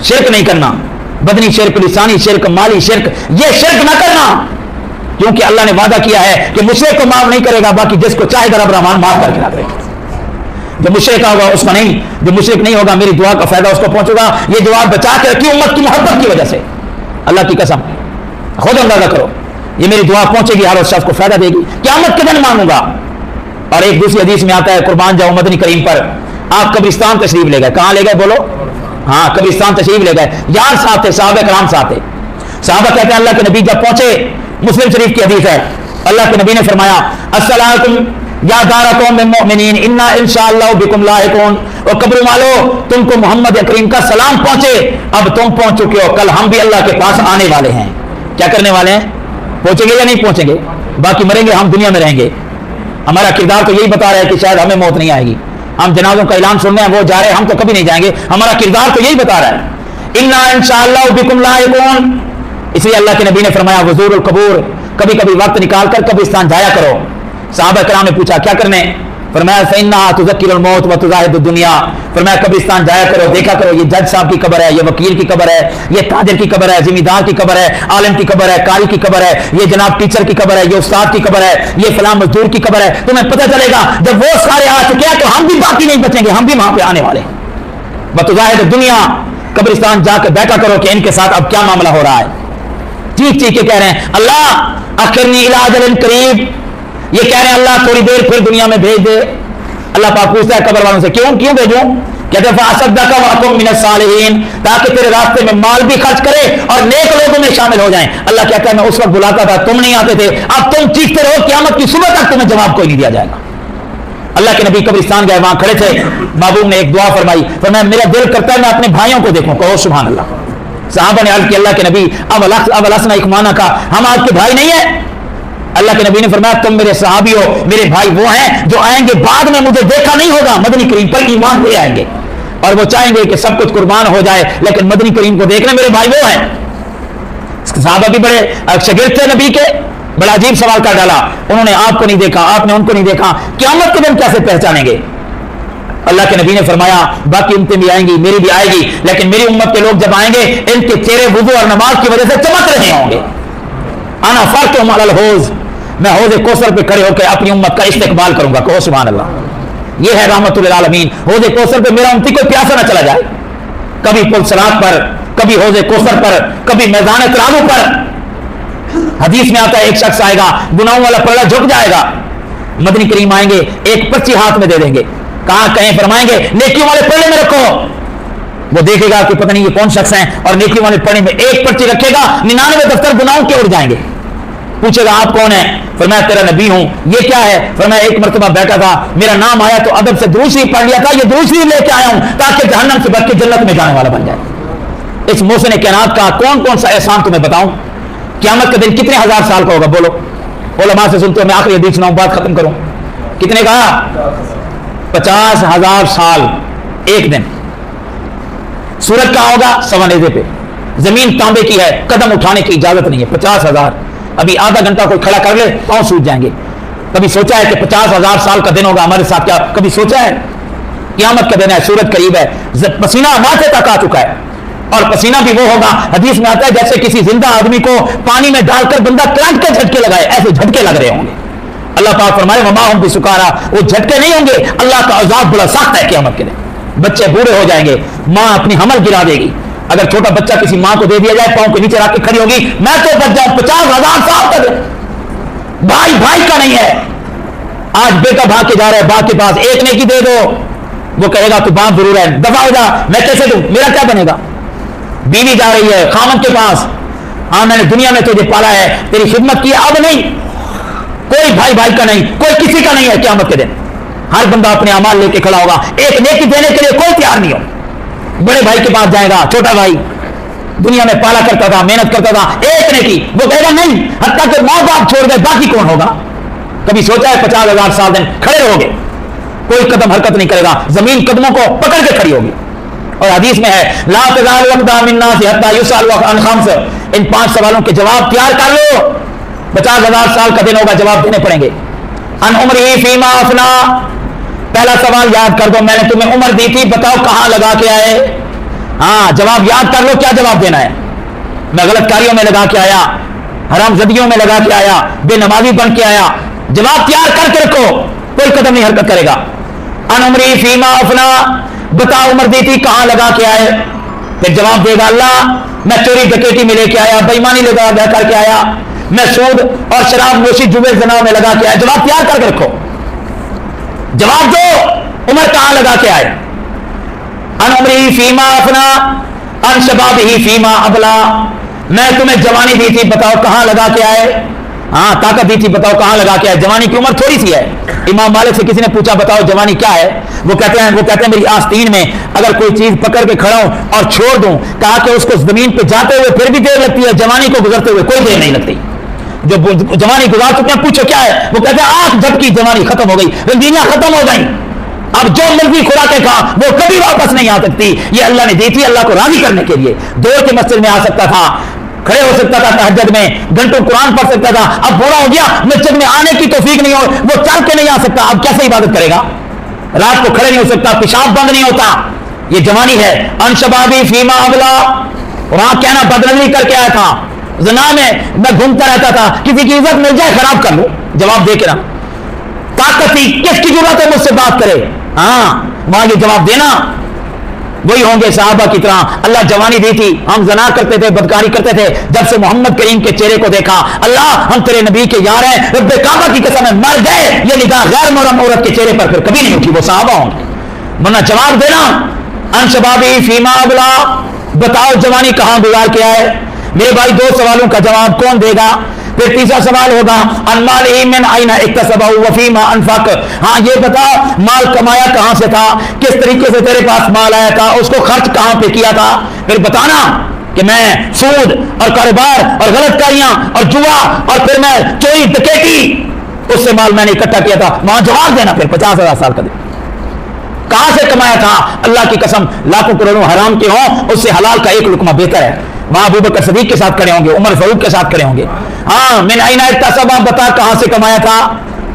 शिर्क नहीं करना, बदनी शिर्क, लिसानी शिर्क, माली शिर्क, ये शिर्क ना करना, क्योंकि अल्लाह ने वादा किया है कि मुशरिक को माफ नहीं करेगा, बाकी जिसको चाहेगा रब रहमान माफ करके रखेगा। जो मुशरिक होगा उसको नहीं, जो मुशरिक नहीं होगा मेरी दुआ का फायदा उसको पहुंचेगा। ये जवाब बचा के रखी उम्मत की मोहब्बत की वजह से, अल्लाह की कसम खुद अंदाजा करो, ये मेरी दुआ पहुंचेगी, हर उस शख्स को फायदा देगी, क़यामत के दिन मांगूंगा। और एक दूसरी हदीस में आता है कुर्बान जाओ मदनी करीम पर, आप कब्रिस्तान तशरीफ ले गए, कहां ले गए बोलो? हाँ, कब्रिस्तान तशरीफ ले गए, यार साथ थे, साहबा कराम साथ थे। साहबा कहते हैं अल्लाह के नबी जब पहुंचे, मुस्लिम शरीफ की हदीस है, अल्लाह के नबी ने फरमाया अस्सलाम या दारा कौम मिन मुमिनीन इन्ना इंशाअल्लाह बिकुम लाहिकून, और कब्र वालो तुमको मोहम्मद करीम का सलाम पहुंचे, अब तुम पहुंच चुके हो, कल हम भी अल्लाह के पास आने वाले हैं। क्या करने वाले हैं? पहुंचेंगे या नहीं पहुंचेंगे? बाकी मरेंगे, हम दुनिया में रहेंगे। हमारा किरदार तो यही बता रहा है कि शायद हमें मौत नहीं आएगी, हम जनाजों का ऐलान सुन रहे हैं, वो जा रहे हैं, हम तो कभी नहीं जाएंगे, हमारा किरदार तो यही बता रहा है इन्ना इंशाअल्लाह बिकुम लाहिकून। इसलिए अल्लाह के नबी ने फरमाया वज़ूरुल कबूर, कभी कभी वक्त निकाल कर कब्रिस्तान जाया करो। साहबा किराम ने पूछा क्या करने? फरमाया फइन्नहा तुज़क्किरुल मौत व तुज़ाहिदुद दुनिया, फरमाया कब्रिस्तान जाया करो, देखा करो, ये जज साहब की कब्र है, ये वकील की कब्र है, ये ताजिर की कब्र है, जिम्मेदार की कब्र है, आलिम की कब्र है, कारी की कब्र है, ये जनाब टीचर की कब्र है, ये उस्ताद की कब्र है, ये फलां मजदूर की कब्र है। तुम्हें पता चलेगा जब वो सारे आ चुके हैं तो हम भी बाकी नहीं बचेंगे, हम भी वहां पे आने वाले। व तुज़ाहिदुद दुनिया, कब्रिस्तान जाकर बैठा करो कि इनके साथ अब क्या मामला हो रहा है। चीख चीख के कह रहे हैं अल्लाह अखिरनी इला अजलिन करीब, ये कह रहे हैं अल्लाह थोड़ी देर फिर दुनिया में भेज दे। अल्लाह पाक पूछता है कब्र वालों से क्यों क्यों भेजूं? कहते फासद्दका व अकुम मिनस सालिहीन, ताकि तेरे रास्ते में माल भी खर्च करे और नेक लोगों में शामिल हो जाएं। अल्लाह कहता है मैं उस वक्त बुलाता था, तुम नहीं आते थे, अब तुम चीखते रहो, क़यामत की सुबह तक तुम्हें जवाब कोई नहीं दिया जाएगा। अल्लाह के नबी कब्रिस्तान गए, वहां खड़े थे, महबूब ने एक दुआ फरमाई, फरमाया मेरा दिल करता है मैं अपने भाइयों को देखूं। कहो सुभान अल्लाह। सहाबा ने अर्ज किया अल्लाह के नबी अब अलसना इखवाना का, हम आपके भाई नहीं है? अल्लाह के नबी ने फरमाया तुम मेरे सहाबी हो, मेरे भाई वो हैं जो आएंगे बाद में, मुझे देखा नहीं होगा, मदनी करीम पर ईमान ले आएंगे और वो चाहेंगे कि सब कुछ कुर्बान हो जाए, लेकिन मदनी करीम को देखना मेरे भाई वो हैं। सहाबा भी बड़े शागिर्द थे नबी के, बड़ा अजीब सवाल कर डाला, उन्होंने आपको नहीं देखा, आपने उनको नहीं देखा, क़यामत के दिन कैसे पहचानेंगे? अल्लाह के नबी ने फरमाया बाकी उम्मतें भी आएंगी, मेरी भी आएगी, लेकिन मेरी उम्मत के लोग जब आएंगे इनके चेहरे वुजू और नमाज की वजह से चमक रहे होंगे। आना फर्क हौज, मैं हौज कौसर पे खड़े होकर अपनी उम्मत का इस्तेकबाल करूंगा। कहो सुभान अल्लाह। ये है रहमतुल लिल आलमीन। हौज कौसर पे मेरा उम्मती कोई प्यासा ना चला जाए, कभी पुल सिरात पर, कभी हौज कौसर पर, कभी मैदान तराबू पर। हदीस में आता है एक शख्स आएगा, गुनाहों वाला पलड़ा झुक जाएगा, मदनी करीम आएंगे, एक पर्ची हाथ में दे देंगे, कहां कहें फरमाएंगे नेकियों वाले पलड़े में रखो। वो देखेगा कि पता नहीं ये कौन शख्स है, और नेकियों वाले पलड़े में एक पर्ची रखेगा, 99 दफ्तर गुनाहों के उड़ जाएंगे। पूछेगा आप कौन है? फरमाया तेरा नबी हूं। ये क्या है? फरमाया एक मर्तबा बैठा था, मेरा नाम आया तो अदब से दूसरी पढ़ लिया था, ये दूसरी लेके आया हूं ताकि जहन्नम से बच के जन्नत में जाने वाला बन जाए। इस मोहसिन कायनात का कौन कौन सा एहसान तुम्हें बताऊं? क़यामत के दिन कितने हजार साल का होगा? बोलो। उलमा से सुनते हो, मैं आखिरी हदीस सुनाऊं, बात खत्म करूं। कितने का? 50,000 साल एक दिन। सूरज कहां होगा? सवानेजे पे। जमीन तांबे की है, कदम उठाने की इजाजत नहीं है। 50,000। अभी आधा घंटा कोई खड़ा कर ले पांव सूज जाएंगे। कभी सोचा है कि 50,000 साल का दिन होगा हमारे साथ? क्या कभी सोचा है? क़यामत का दिन है, सूरज करीब है, पसीना माथे तक आ चुका है, और पसीना भी वो होगा, हदीस में आता है जैसे किसी जिंदा आदमी को पानी में डालकर बंदा करंट के झटके लगाए, ऐसे झटके लग रहे होंगे। अल्लाह पाक फरमाए वमा हुम बिसुकारा, वो झटके नहीं होंगे। अल्लाह का अज़ाब बड़ा सख्त है क़यामत के दिन। बच्चे बूढ़े हो जाएंगे, मां अपनी हमल गिरा देगी। अगर छोटा बच्चा किसी मां को दे दिया जाए, पांव के नीचे रख के खड़ी होगी, मैं तो बच जाऊं। 50,000 साल का दिन। भाई भाई का नहीं है। आज बेटा भाग के जा रहा है बाप के पास, एक नेकी दे दो, वो कहेगा तू बाप जरूर है, दफा हो जा, मैं कैसे दूं, मेरा क्या बनेगा? बीवी जा रही है खामन के पास, हाँ मैंने दुनिया में तुझे पाला है, तेरी खिदमत की, अब नहीं। कोई भाई भाई का नहीं, कोई किसी का नहीं है क़यामत के दिन। हर बंदा अपने अमाल लेके खड़ा होगा, एक नेकी देने के लिए कोई तैयार नहीं हो। बड़े भाई के पास जाएगा, छोटा भाई दुनिया में पाला करता था, मेहनत करता था, एक नेकी, वो कहेगा नहीं, हत्ता कि माँ बाप छोड़ गए, बाकी कौन होगा? कभी सोचा है 50,000 साल दिन खड़े रहोगे, कोई कदम हरकत नहीं करेगा, जमीन कदमों को पकड़ के खड़ी होगी। और हदीस में है ला तज़ालु अक़दाम मिन्नास हत्ता युसअलु अन खम्स, इन 5 सवालों के जवाब तैयार कर लो। 50,000 साल का दिन होगा, जवाब देने पड़ेंगे। अन उम्रिही फीमा अफना, पहला सवाल याद कर दो, मैंने तुम्हें उम्र दी थी, बताओ कहां लगा के आए? हाँ जवाब याद कर लो, क्या जवाब देना है? मैं गलत कार्यों में लगा के आया, हरामजदियों में लगा के आया, बेनमाजी बन के आया। जवाब तैयार करके रखो, कोई कदम नहीं हरकत करेगा। अन उम्री फीमा अफना, बताओ उम्र दी थी कहां लगा के आए? फिर जवाब देगा अल्लाह मैं चोरी डकैती में लेके आया, बेईमानी लगा करके आया, मैं सूद और शराब नोशी जुए जना में लगा के आया। जवाब तैयार करके रखो, जवाब दो, उम्र कहां लगा के आए? अन उम्री फीमा अफना अन शबाबिही फीमा अबला, मैं तुम्हें जवानी दी थी, बताओ कहां लगा के आए? हाँ ताकत दी थी, बताओ कहां लगा के आए? जवानी की उम्र थोड़ी सी है। इमाम मालिक से किसी ने पूछा बताओ जवानी क्या है? वो कहते हैं मेरी आस्तीन में अगर कोई चीज पकड़ के खड़ा हूं और छोड़ दूं, कहा कि उसको जमीन पे जाते हुए फिर भी देर लगती है, जवानी को गुजरते हुए कोई देर नहीं लगती। जो जवानी गुजार चुके हैं पूछो क्या है? वो कहते हैं आंख झपकी जवानी खत्म हो गई, रंगीनियां खत्म हो गई, अब जो मर्जी खुराकें खा वो कभी वापस नहीं आ सकती। ये अल्लाह ने दी थी अल्लाह को राजी करने के लिए। दौड़ के मस्जिद में आ सकता था, खड़े हो सकता था तहज्जुद में, घंटों कुरान पढ़ सकता था। अब बूढ़ा हो गया, मस्जिद में आने की तौफीक नहीं हो, वो चल के नहीं आ सकता, अब कैसे इबादत करेगा? रात को खड़े नहीं हो सकता, पेशाब बंद नहीं होता। ये जवानी है। अनशबाबी फीमा अबला, वहां कहना बदनजरी करके आया था, ज़ना में मैं घूमता रहता था, किसी की इज्जत मिल जाए खराब कर लो। जवाब दे के ना, ताकत थी, किसकी जरूरत है मुझसे बात करे? हाँ वहां ये जवाब देना। वही होंगे सहाबा की तरह, अल्लाह जवानी दी थी, हम जना करते थे, बदकारी करते थे, जब से मोहम्मद करीम के चेहरे को देखा, अल्लाह हम तेरे नबी के यार हैं, रब्बे काबा की कसम है, मर गए, ये निगाह गैर मोहरम औरत के चेहरे पर फिर कभी नहीं उठी। वो सहाबा होंगे। वरना जवाब देना अनशबाबी फीमा अबला, बताओ जवानी कहां गुजार के आए? मेरे भाई 2 सवालों का जवाब कौन देगा? फिर तीसरा सवाल होगा अनमालिही मिन अयना इक्तसबहु व फीमा अनफक, हाँ ये बता माल कमाया कहां से था, किस तरीके से तेरे पास माल आया था, उसको खर्च कहां पे किया था, फिर बताना कि मैं सूद और कारोबार और गलत कारियां और जुआ और फिर मैं चोरी डकैती उससे माल मैंने इकट्ठा किया था, वहां जवाब देना। फिर 50,000 साल का दिन कहां से कमाया था, अल्लाह की कसम लाखों करोड़ों हराम के हों उससे हलाल का एक लुकमा बेहतर है। वहां अबू बकर सदीक के साथ खड़े होंगे, उमर फारूक के साथ खड़े होंगे, हाँ मिन अयना इक्तसबा, बता कहां से कमाया था,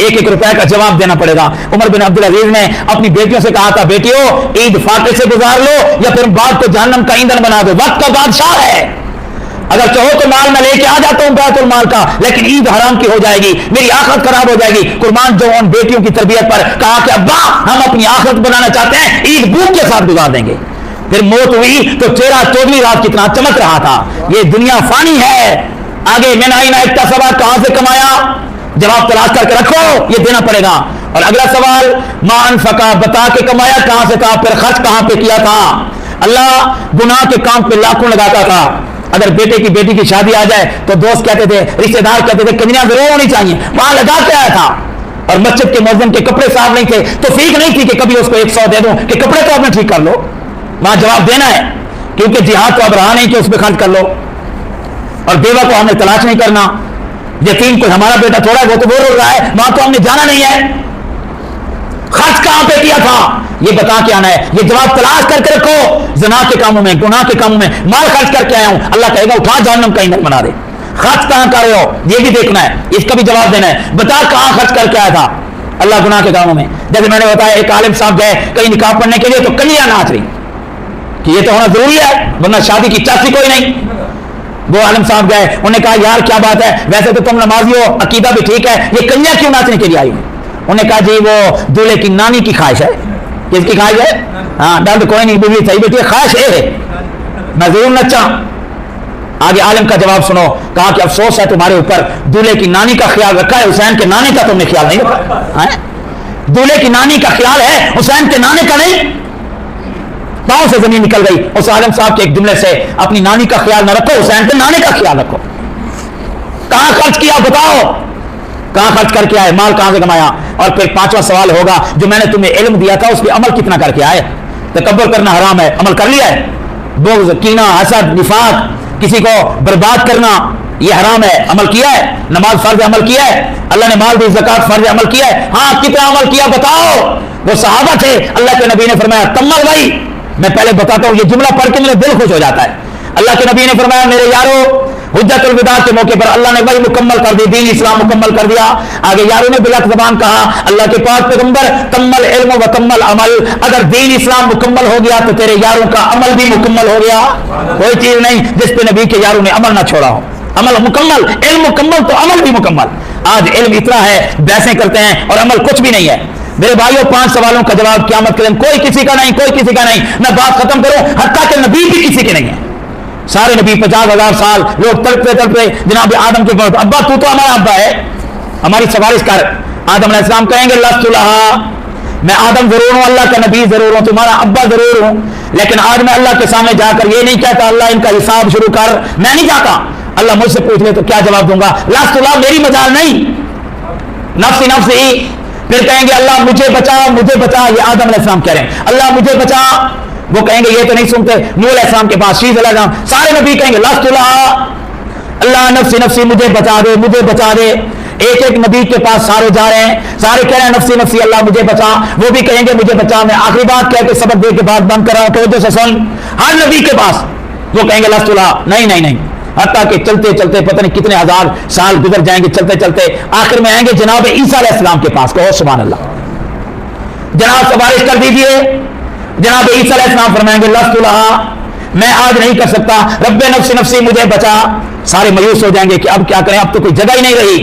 एक एक रुपए का जवाब देना पड़ेगा। उमर बिन अब्दुल अजीज ने अपनी बेटियों से कहा था बेटियों ईद फाके से गुजार लो या फिर बात को जहन्नम का ईंधन बना दो, वक्त का बादशाह है, अगर चाहो तो माल मैं लेके आ जाता हूं बैतुल माल का, लेकिन ईद हराम की हो जाएगी, मेरी आखिरत खराब हो जाएगी। कुर्बान जो उन बेटियों की तरबियत पर कहा कि अब्बा हम अपनी आखिरत बनाना चाहते हैं, ईद भूख के साथ गुजार देंगे। फिर मौत हुई तो चेहरा 14वीं रात कितना चमक रहा था, ये दुनिया फानी है। आगे मिन अयना इक्तसबा, कहां से कमाया, जवाब तलाश करके रखो, ये देना पड़ेगा। और अगला सवाल मा अनफका, बता के कमाया कहां से था, फिर खर्च कहां पे किया था। अल्लाह गुनाह के काम पे लाखों लगाता था, अगर बेटे की बेटी की शादी आ जाए तो दोस्त कहते थे, रिश्तेदार कहते थे कन्या जरूर होनी चाहिए, वहां लगा के आया था। और मस्जिद के मुअज्जिन के कपड़े साफ नहीं थे तो फीक नहीं थी कि कभी उसको 100 दे दूं कि कपड़े तो आपने ठीक कर लो, वहां जवाब देना है, क्योंकि जिहाद तो अब रहा नहीं कि उसमें खर्च कर लो। और बेवा को हमने तलाश नहीं करना, यतीम कोई हमारा बेटा थोड़ा है वो तो वो रो रहा है, वहां तो हमने जाना नहीं है। खर्च कहां पे किया था ये बता के आना है, ये जवाब तलाश करके रखो। ज़िना के कामों में, गुनाह के कामों में माल खर्च करके आया हूं, अल्लाह कहेगा उठा जहन्नम का ईंधन बना दे। खर्च कहां कर रहे हो ये भी देखना है, इसका भी जवाब देना है, बता कहां खर्च करके आया था अल्लाह गुनाह के कामों में। जैसे मैंने बताया एक आलिम साहब गए कहीं निकाह पढ़ने के लिए तो कन्या नाच रही कि ये तो होना जरूरी है वरना शादी की चाची कोई नहीं। वो आलिम साहब गए, उन्होंने कहा यार क्या बात है, वैसे तो तुम नमाजी हो, अकीदा भी ठीक है, ये कन्या क्यों नाचने के लिए आई है। उन्होंने कहा जी वो दूल्हे की नानी की ख्वाहिश है। किसकी ख्वाहिश है, हाँ दर्द कोई नहीं बीवी सही बेटी, ख्वाहिश है मैं जरूर नचा। आगे आलिम का जवाब सुनो, कहा कि अफसोस है तुम्हारे ऊपर, दूल्हे की नानी का ख्याल रखा है, हुसैन के नाने का तुमने ख्याल नहीं रखा। दूल्हे की नानी का ख्याल है, हुसैन के नाने का नहीं। पांव से जमीन निकल गई उस आलिम साहब के एक जुमले से, अपनी नानी का ख्याल न रखो, हुसैन के नाने का ख्याल रखो। कहां खर्च किया बताओ, कहां खर्च करके आए, माल कहां से कमाया। और फिर पांचवा सवाल होगा जो मैंने तुम्हें इल्म दिया था उस पर अमल कितना करके आए। तकब्बुर करना हराम है, अमल कर लिया है। बुग़्ज़, कीना, हसद, निफाक, किसी को बर्बाद करना ये हराम है, अमल किया है। नमाज फर्ज अमल किया है, अल्लाह ने माल दी, ज़कात फर्ज अमल किया है, हाँ कितना अमल किया बताओ। वो सहाबा थे, अल्लाह के नबी ने फरमाया तम्मल भाई, मैं पहले बताता हूं ये जुमला पढ़ के मेरा दिल खुश हो जाता है। अल्लाह के नबी ने फरमाया मेरे यारो हुज्जतुल विदा के मौके पर अल्लाह ने वही मुकम्मल कर दी, दीन इस्लाम मुकम्मल कर दिया। आगे यारों ने बिलक ज़बान कहा अल्लाह के पाक पैगंबर तम्मल इल्म व तम्मल अमल, अगर दीन इस्लाम मुकम्मल हो गया तो तेरे यारों का अमल भी मुकम्मल हो गया। कोई चीज नहीं जिस पे नबी के यारों ने अमल ना छोड़ा हो, अमल मुकम्मल, इल्म मुकम्मल तो अमल भी मुकम्मल। आज इल्म इतना है बहसें करते हैं और अमल कुछ भी नहीं है। मेरे भाइयों 5 सवालों का जवाब क़यामत के दिन कोई किसी का नहीं, कोई किसी का नहीं। मैं बात खत्म करूं, हत्ता के नबी भी किसी के नहीं है। सारे नबी 50,000 साल लोग तड़पते तड़पते जनाब आदम के पास, अब्बा तू तो हमारा अब्बा है, हमारी सवारिश कर। आदम अलैहिस्सलाम कहेंगे लस्तु लहा, मैं आदम जरूर हूं, अल्लाह का नबी जरूर हूं, तुम्हारा अब्बा जरूर हूं, लेकिन आज मैं अल्लाह के सामने जाकर ये नहीं कहता अल्लाह इनका हिसाब शुरू कर, मैं नहीं जाता। अल्लाह मुझसे पूछ ले तो क्या जवाब दूंगा, लस्तु लहा, मेरी मजाल नहीं, नफ्सी नफ्सी। फिर कहेंगे अल्लाह मुझे बचा, मुझे बचा, ये आदम अलैहिस्सलाम कह रहे हैं अल्लाह मुझे बचा। वो कहेंगे ये तो नहीं सुनते, नूह अलैहिस्सलाम के पास, शीश अलैहिस्सलाम, सारे नबी कहेंगे लस्तु लहा, अल्लाह नफ्सी नफ्सी, मुझे बचा दे, मुझे बचा दे। एक एक नबी के पास सारे जा रहे हैं, सारे कह रहे हैं नफ्सी नफ्सी अल्लाह मुझे बचा। वो भी कहेंगे मुझे बचा। मैं आखिरी बात कह के सबक दे के बाद बंद कर रहा हूं, तो जैसे सुन, हर नबी के पास वो कहेंगे लस्तु लहा, नहीं नहीं नहीं, हत्ता कि चलते चलते पता नहीं कितने हजार साल गुजर जाएंगे, चलते चलते आखिर में आएंगे जनाब ईसा अलैहिस्सलाम के पास। कहो सुभान अल्लाह, जनाब सवारिश कर दीजिए। जनाब ईसा अलैहिस्सलाम फरमाएंगे लस्तु लहा, मैं आज नहीं कर सकता, रब्बे नफ्सी नफ्सी, मुझे बचा। सारे मायूस हो जाएंगे कि अब क्या करें, अब तो कोई जगह ही नहीं रही।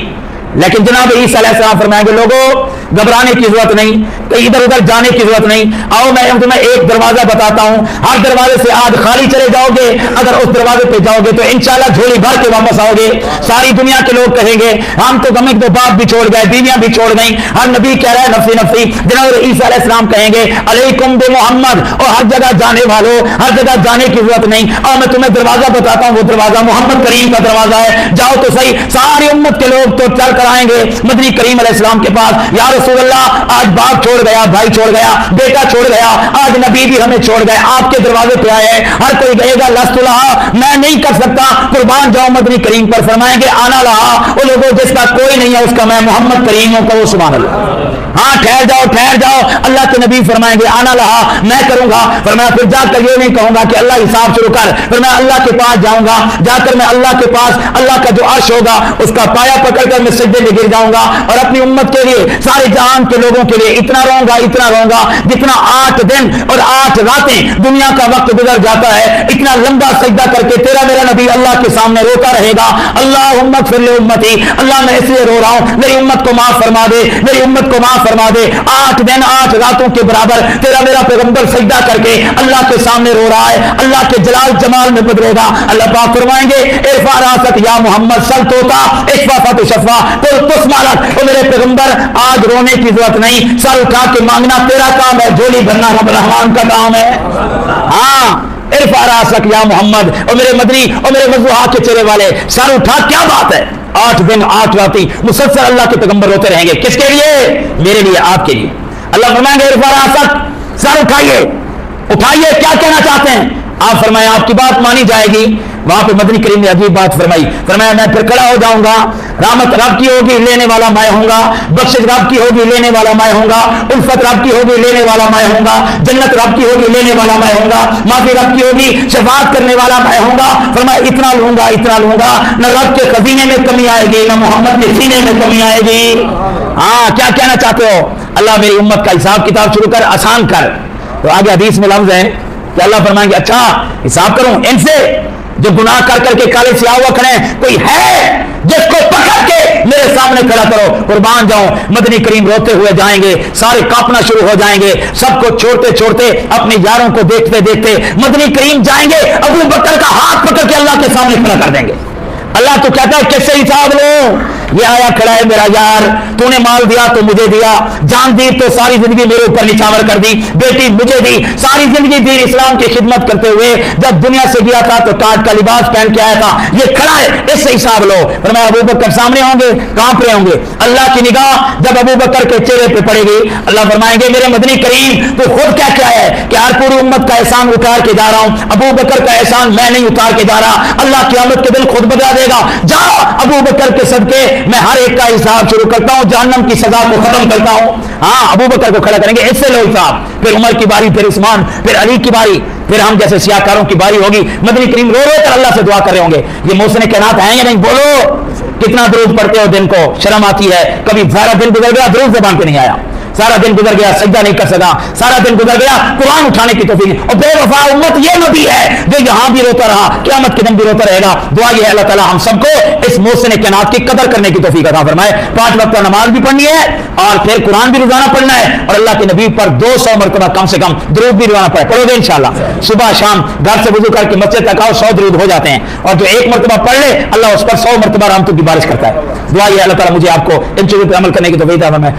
लेकिन जनाब ईसा अलैहिस्सलाम फरमाएंगे लोगों घबराने की जरूरत नहीं, कहीं इधर उधर जाने की जरूरत नहीं, आओ मैं तुम्हें एक दरवाजा बताता हूं, हर दरवाजे से आज खाली चले जाओगे, अगर उस दरवाजे पे जाओगे तो इंशाल्लाह झोली भर के वापस आओगे। सारी दुनिया के लोग कहेंगे हम तो गमे तो बाप भी छोड़ गए, बीवियां भी छोड़ गई, हर नबी कह रहा है नफसी नफसी। जनाब ईसा अलैहिस्सलाम कहेंगे अलैकुम बि मोहम्मद, और हर जगह जाने वालों हर जगह जाने की जरूरत नहीं, और मैं तुम्हें दरवाजा बताता हूं, वो दरवाजा मोहम्मद करीम का दरवाजा है, जाओ तो सही। सारी उम्मत के लोग तो चल कर आएंगे मदनी करीम अलैहिस्सलाम के पास, या रसूल अल्लाह आज बाप छोड़ गया, भाई छोड़ गया, बेटा छोड़ गया, आज नबी भी हमें छोड़ गए, आपके दरवाजे पे आए हैं। हर कोई कहेगा लस्तुलहा, मैं नहीं कर सकता, कुर्बान जाओ मदनी करीम पर। फरमाएंगे आना लहा, वो लोगों जिसका कोई नहीं है उसका मैं मोहम्मद करीम हूं, कहो सुभान अल्लाह। हाँ ठहर जाओ ठहर जाओ, अल्लाह के नबी फरमाएंगे आना लहा, मैं करूंगा। फरमाया फिर जाकर ये नहीं कहूंगा कि अल्लाह हिसाब शुरू कर, फिर मैं अल्लाह के पास जाऊंगा, जाकर मैं अल्लाह के पास अल्लाह का जो अर्श होगा उसका पाया पकड़कर मैं सजदे में गिर जाऊंगा, और अपनी उम्मत के लिए सारे जहान के लोगों के लिए इतना रोऊंगा जितना 8 दिन और 8 रातें दुनिया का वक्त गुजर जाता है, इतना लंबा सजदा करके तेरा मेरा नबी अल्लाह के सामने रोता रहेगा, अल्लाहुम्मा फिर ले उम्मती, अल्लाह मैं इसलिए रो रहा हूं मेरी उम्मत को माफ फरमा दे, मेरी उम्मत को माफ फरमा दे। 8 दिन 8 रातों के बराबर तेरा मेरा पैगंबर सजदा करके अल्लाह के सामने रो रहा है, अल्लाह के जलाल जमाल में बदलेगा। अल्लाह पाक फरमाएंगे इरफा रासक या मोहम्मद सल तोता इशफा फत शफा, तो तुस मालक, तो मेरे पैगंबर आज रोने की जरूरत नहीं, सर उठा के मांगना तेरा काम है, झोली भरना रब रहमान का काम है। हाँ इरफा रासक या मोहम्मद, और मेरे मदनी और मेरे मज़लूहा के चेहरे वाले सर उठा, क्या बात है, 8 दिन 8 रातें मुसलसल अल्लाह के पैगंबर रोते रहेंगे, किसके लिए, मेरे लिए आपके लिए। अल्लाह फरमाएंगे इरफा रासक, सर उठाइए उठाइए, क्या कहना चाहते हैं आप, फरमाए आपकी बात मानी जाएगी। वहां पे मदनी करीम ने अजीब बात फरमाई, फरमाया मैं फिर खड़ा हो जाऊंगा, रहमत रब की होगी लेने वाला मैं होऊंगा, बख्शिश रब की होगी लेने वाला मैं होऊंगा, उल्फत रब की होगी लेने वाला मैं होऊंगा, जन्नत रब की होगी लेने वाला मैं होऊंगा, माफी रब की होगी शफाअत करने वाला मैं होऊंगा। फरमाया इतना लूंगा न रब के खजीने में कमी आएगी, न मोहम्मद के सीने में कमी आएगी। हाँ क्या कहना चाहते हो, अल्लाह मेरी उम्मत का हिसाब किताब शुरू कर, आसान कर। तो आगे हदीस में लफ्ज है कि अल्लाह फरमाएंगे अच्छा हिसाब करूं इनसे जो गुनाह कर करके काले सियाह हुआ खड़े, कोई है जिसको पकड़ के मेरे सामने खड़ा करो, कुर्बान जाऊं। मदनी करीम रोते हुए जाएंगे, सारे कांपना शुरू हो जाएंगे, सबको छोड़ते छोड़ते अपने यारों को देखते देखते मदनी करीम जाएंगे, अबू बकर का हाथ पकड़ के अल्लाह के सामने खड़ा कर देंगे। अल्लाह तो कहता है किससे हिसाब लो, ये आया खड़ा है मेरा यार, तूने माल दिया तो मुझे दिया, जान दी तो सारी जिंदगी मेरे ऊपर निछावर कर दी, बेटी मुझे दी, सारी जिंदगी दीन इस्लाम की खिदमत करते हुए जब दुनिया से गया था तो टाट का लिबास पहन के आया था, ये खड़ा है इससे हिसाब लो। पर मैं अबू बकर सामने होंगे, कांप रहे होंगे, अल्लाह की निगाह जब अबू बकर के चेहरे पे पड़ेगी, अल्लाह फरमाएंगे मेरे मदनी करीम तो खुद क्या क्या है कि हर पूरी उम्मत का एहसान उतार के जा रहा हूं, अबू बकर का एहसान मैं नहीं उतार के जा रहा, अल्लाह क़यामत के दिन खुद बता देगा, जाओ अबू बकर के सदके मैं हर एक का हिसाब शुरू करता हूं, जहन्नम की सजा को खत्म करता हूं। हाँ अबू बकर को खड़ा करेंगे, इससे लो हिसाब, फिर उमर की बारी, फिर उस्मान, फिर अली की बारी, फिर हम जैसे सियाकारों की बारी होगी। मदनी करीम रो रो कर अल्लाह से दुआ कर रहे होंगे, ये मोहसिन कायनात हैं या नहीं, बोलो कितना दुरूद पढ़ते हो दिन को, शर्म आती है, कभी सारा दिन गुजर गया दुरूद ज़बान पे नहीं आया, सारा दिन गुजर गया सजदा नहीं कर सका, सारा दिन गुजर गया कुरान उठाने की तौफीक, और बेवफा उम्मत ये नबी है जो यहां भी रोता रहा, क़यामत के दिन भी रोता रहेगा। दुआ ये है अल्लाह ताला हम सबको इस मोहसिन कायनात की कदर करने की तौफीक अता फरमाए। 5 वक्त का नमाज भी पढ़नी है और फिर कुरान भी रोजाना पढ़ना है, और अल्लाह के नबी पर 200 मरतबा कम से कम दुरूद भी रोजाना पढ़ोगे इंशाअल्लाह। सुबह शाम घर से वुजू करके मस्जिद तक आओ, 100 दुरूद हो जाते हैं, और जो 1 मरतबा पढ़ ले अल्लाह उस पर 100 मरतबा रहमतों की बारिश करता है। दुआ ये अल्लाह ताला मुझे आपको इन चीजों पर अमल करने की तौफीक अता फरमाए।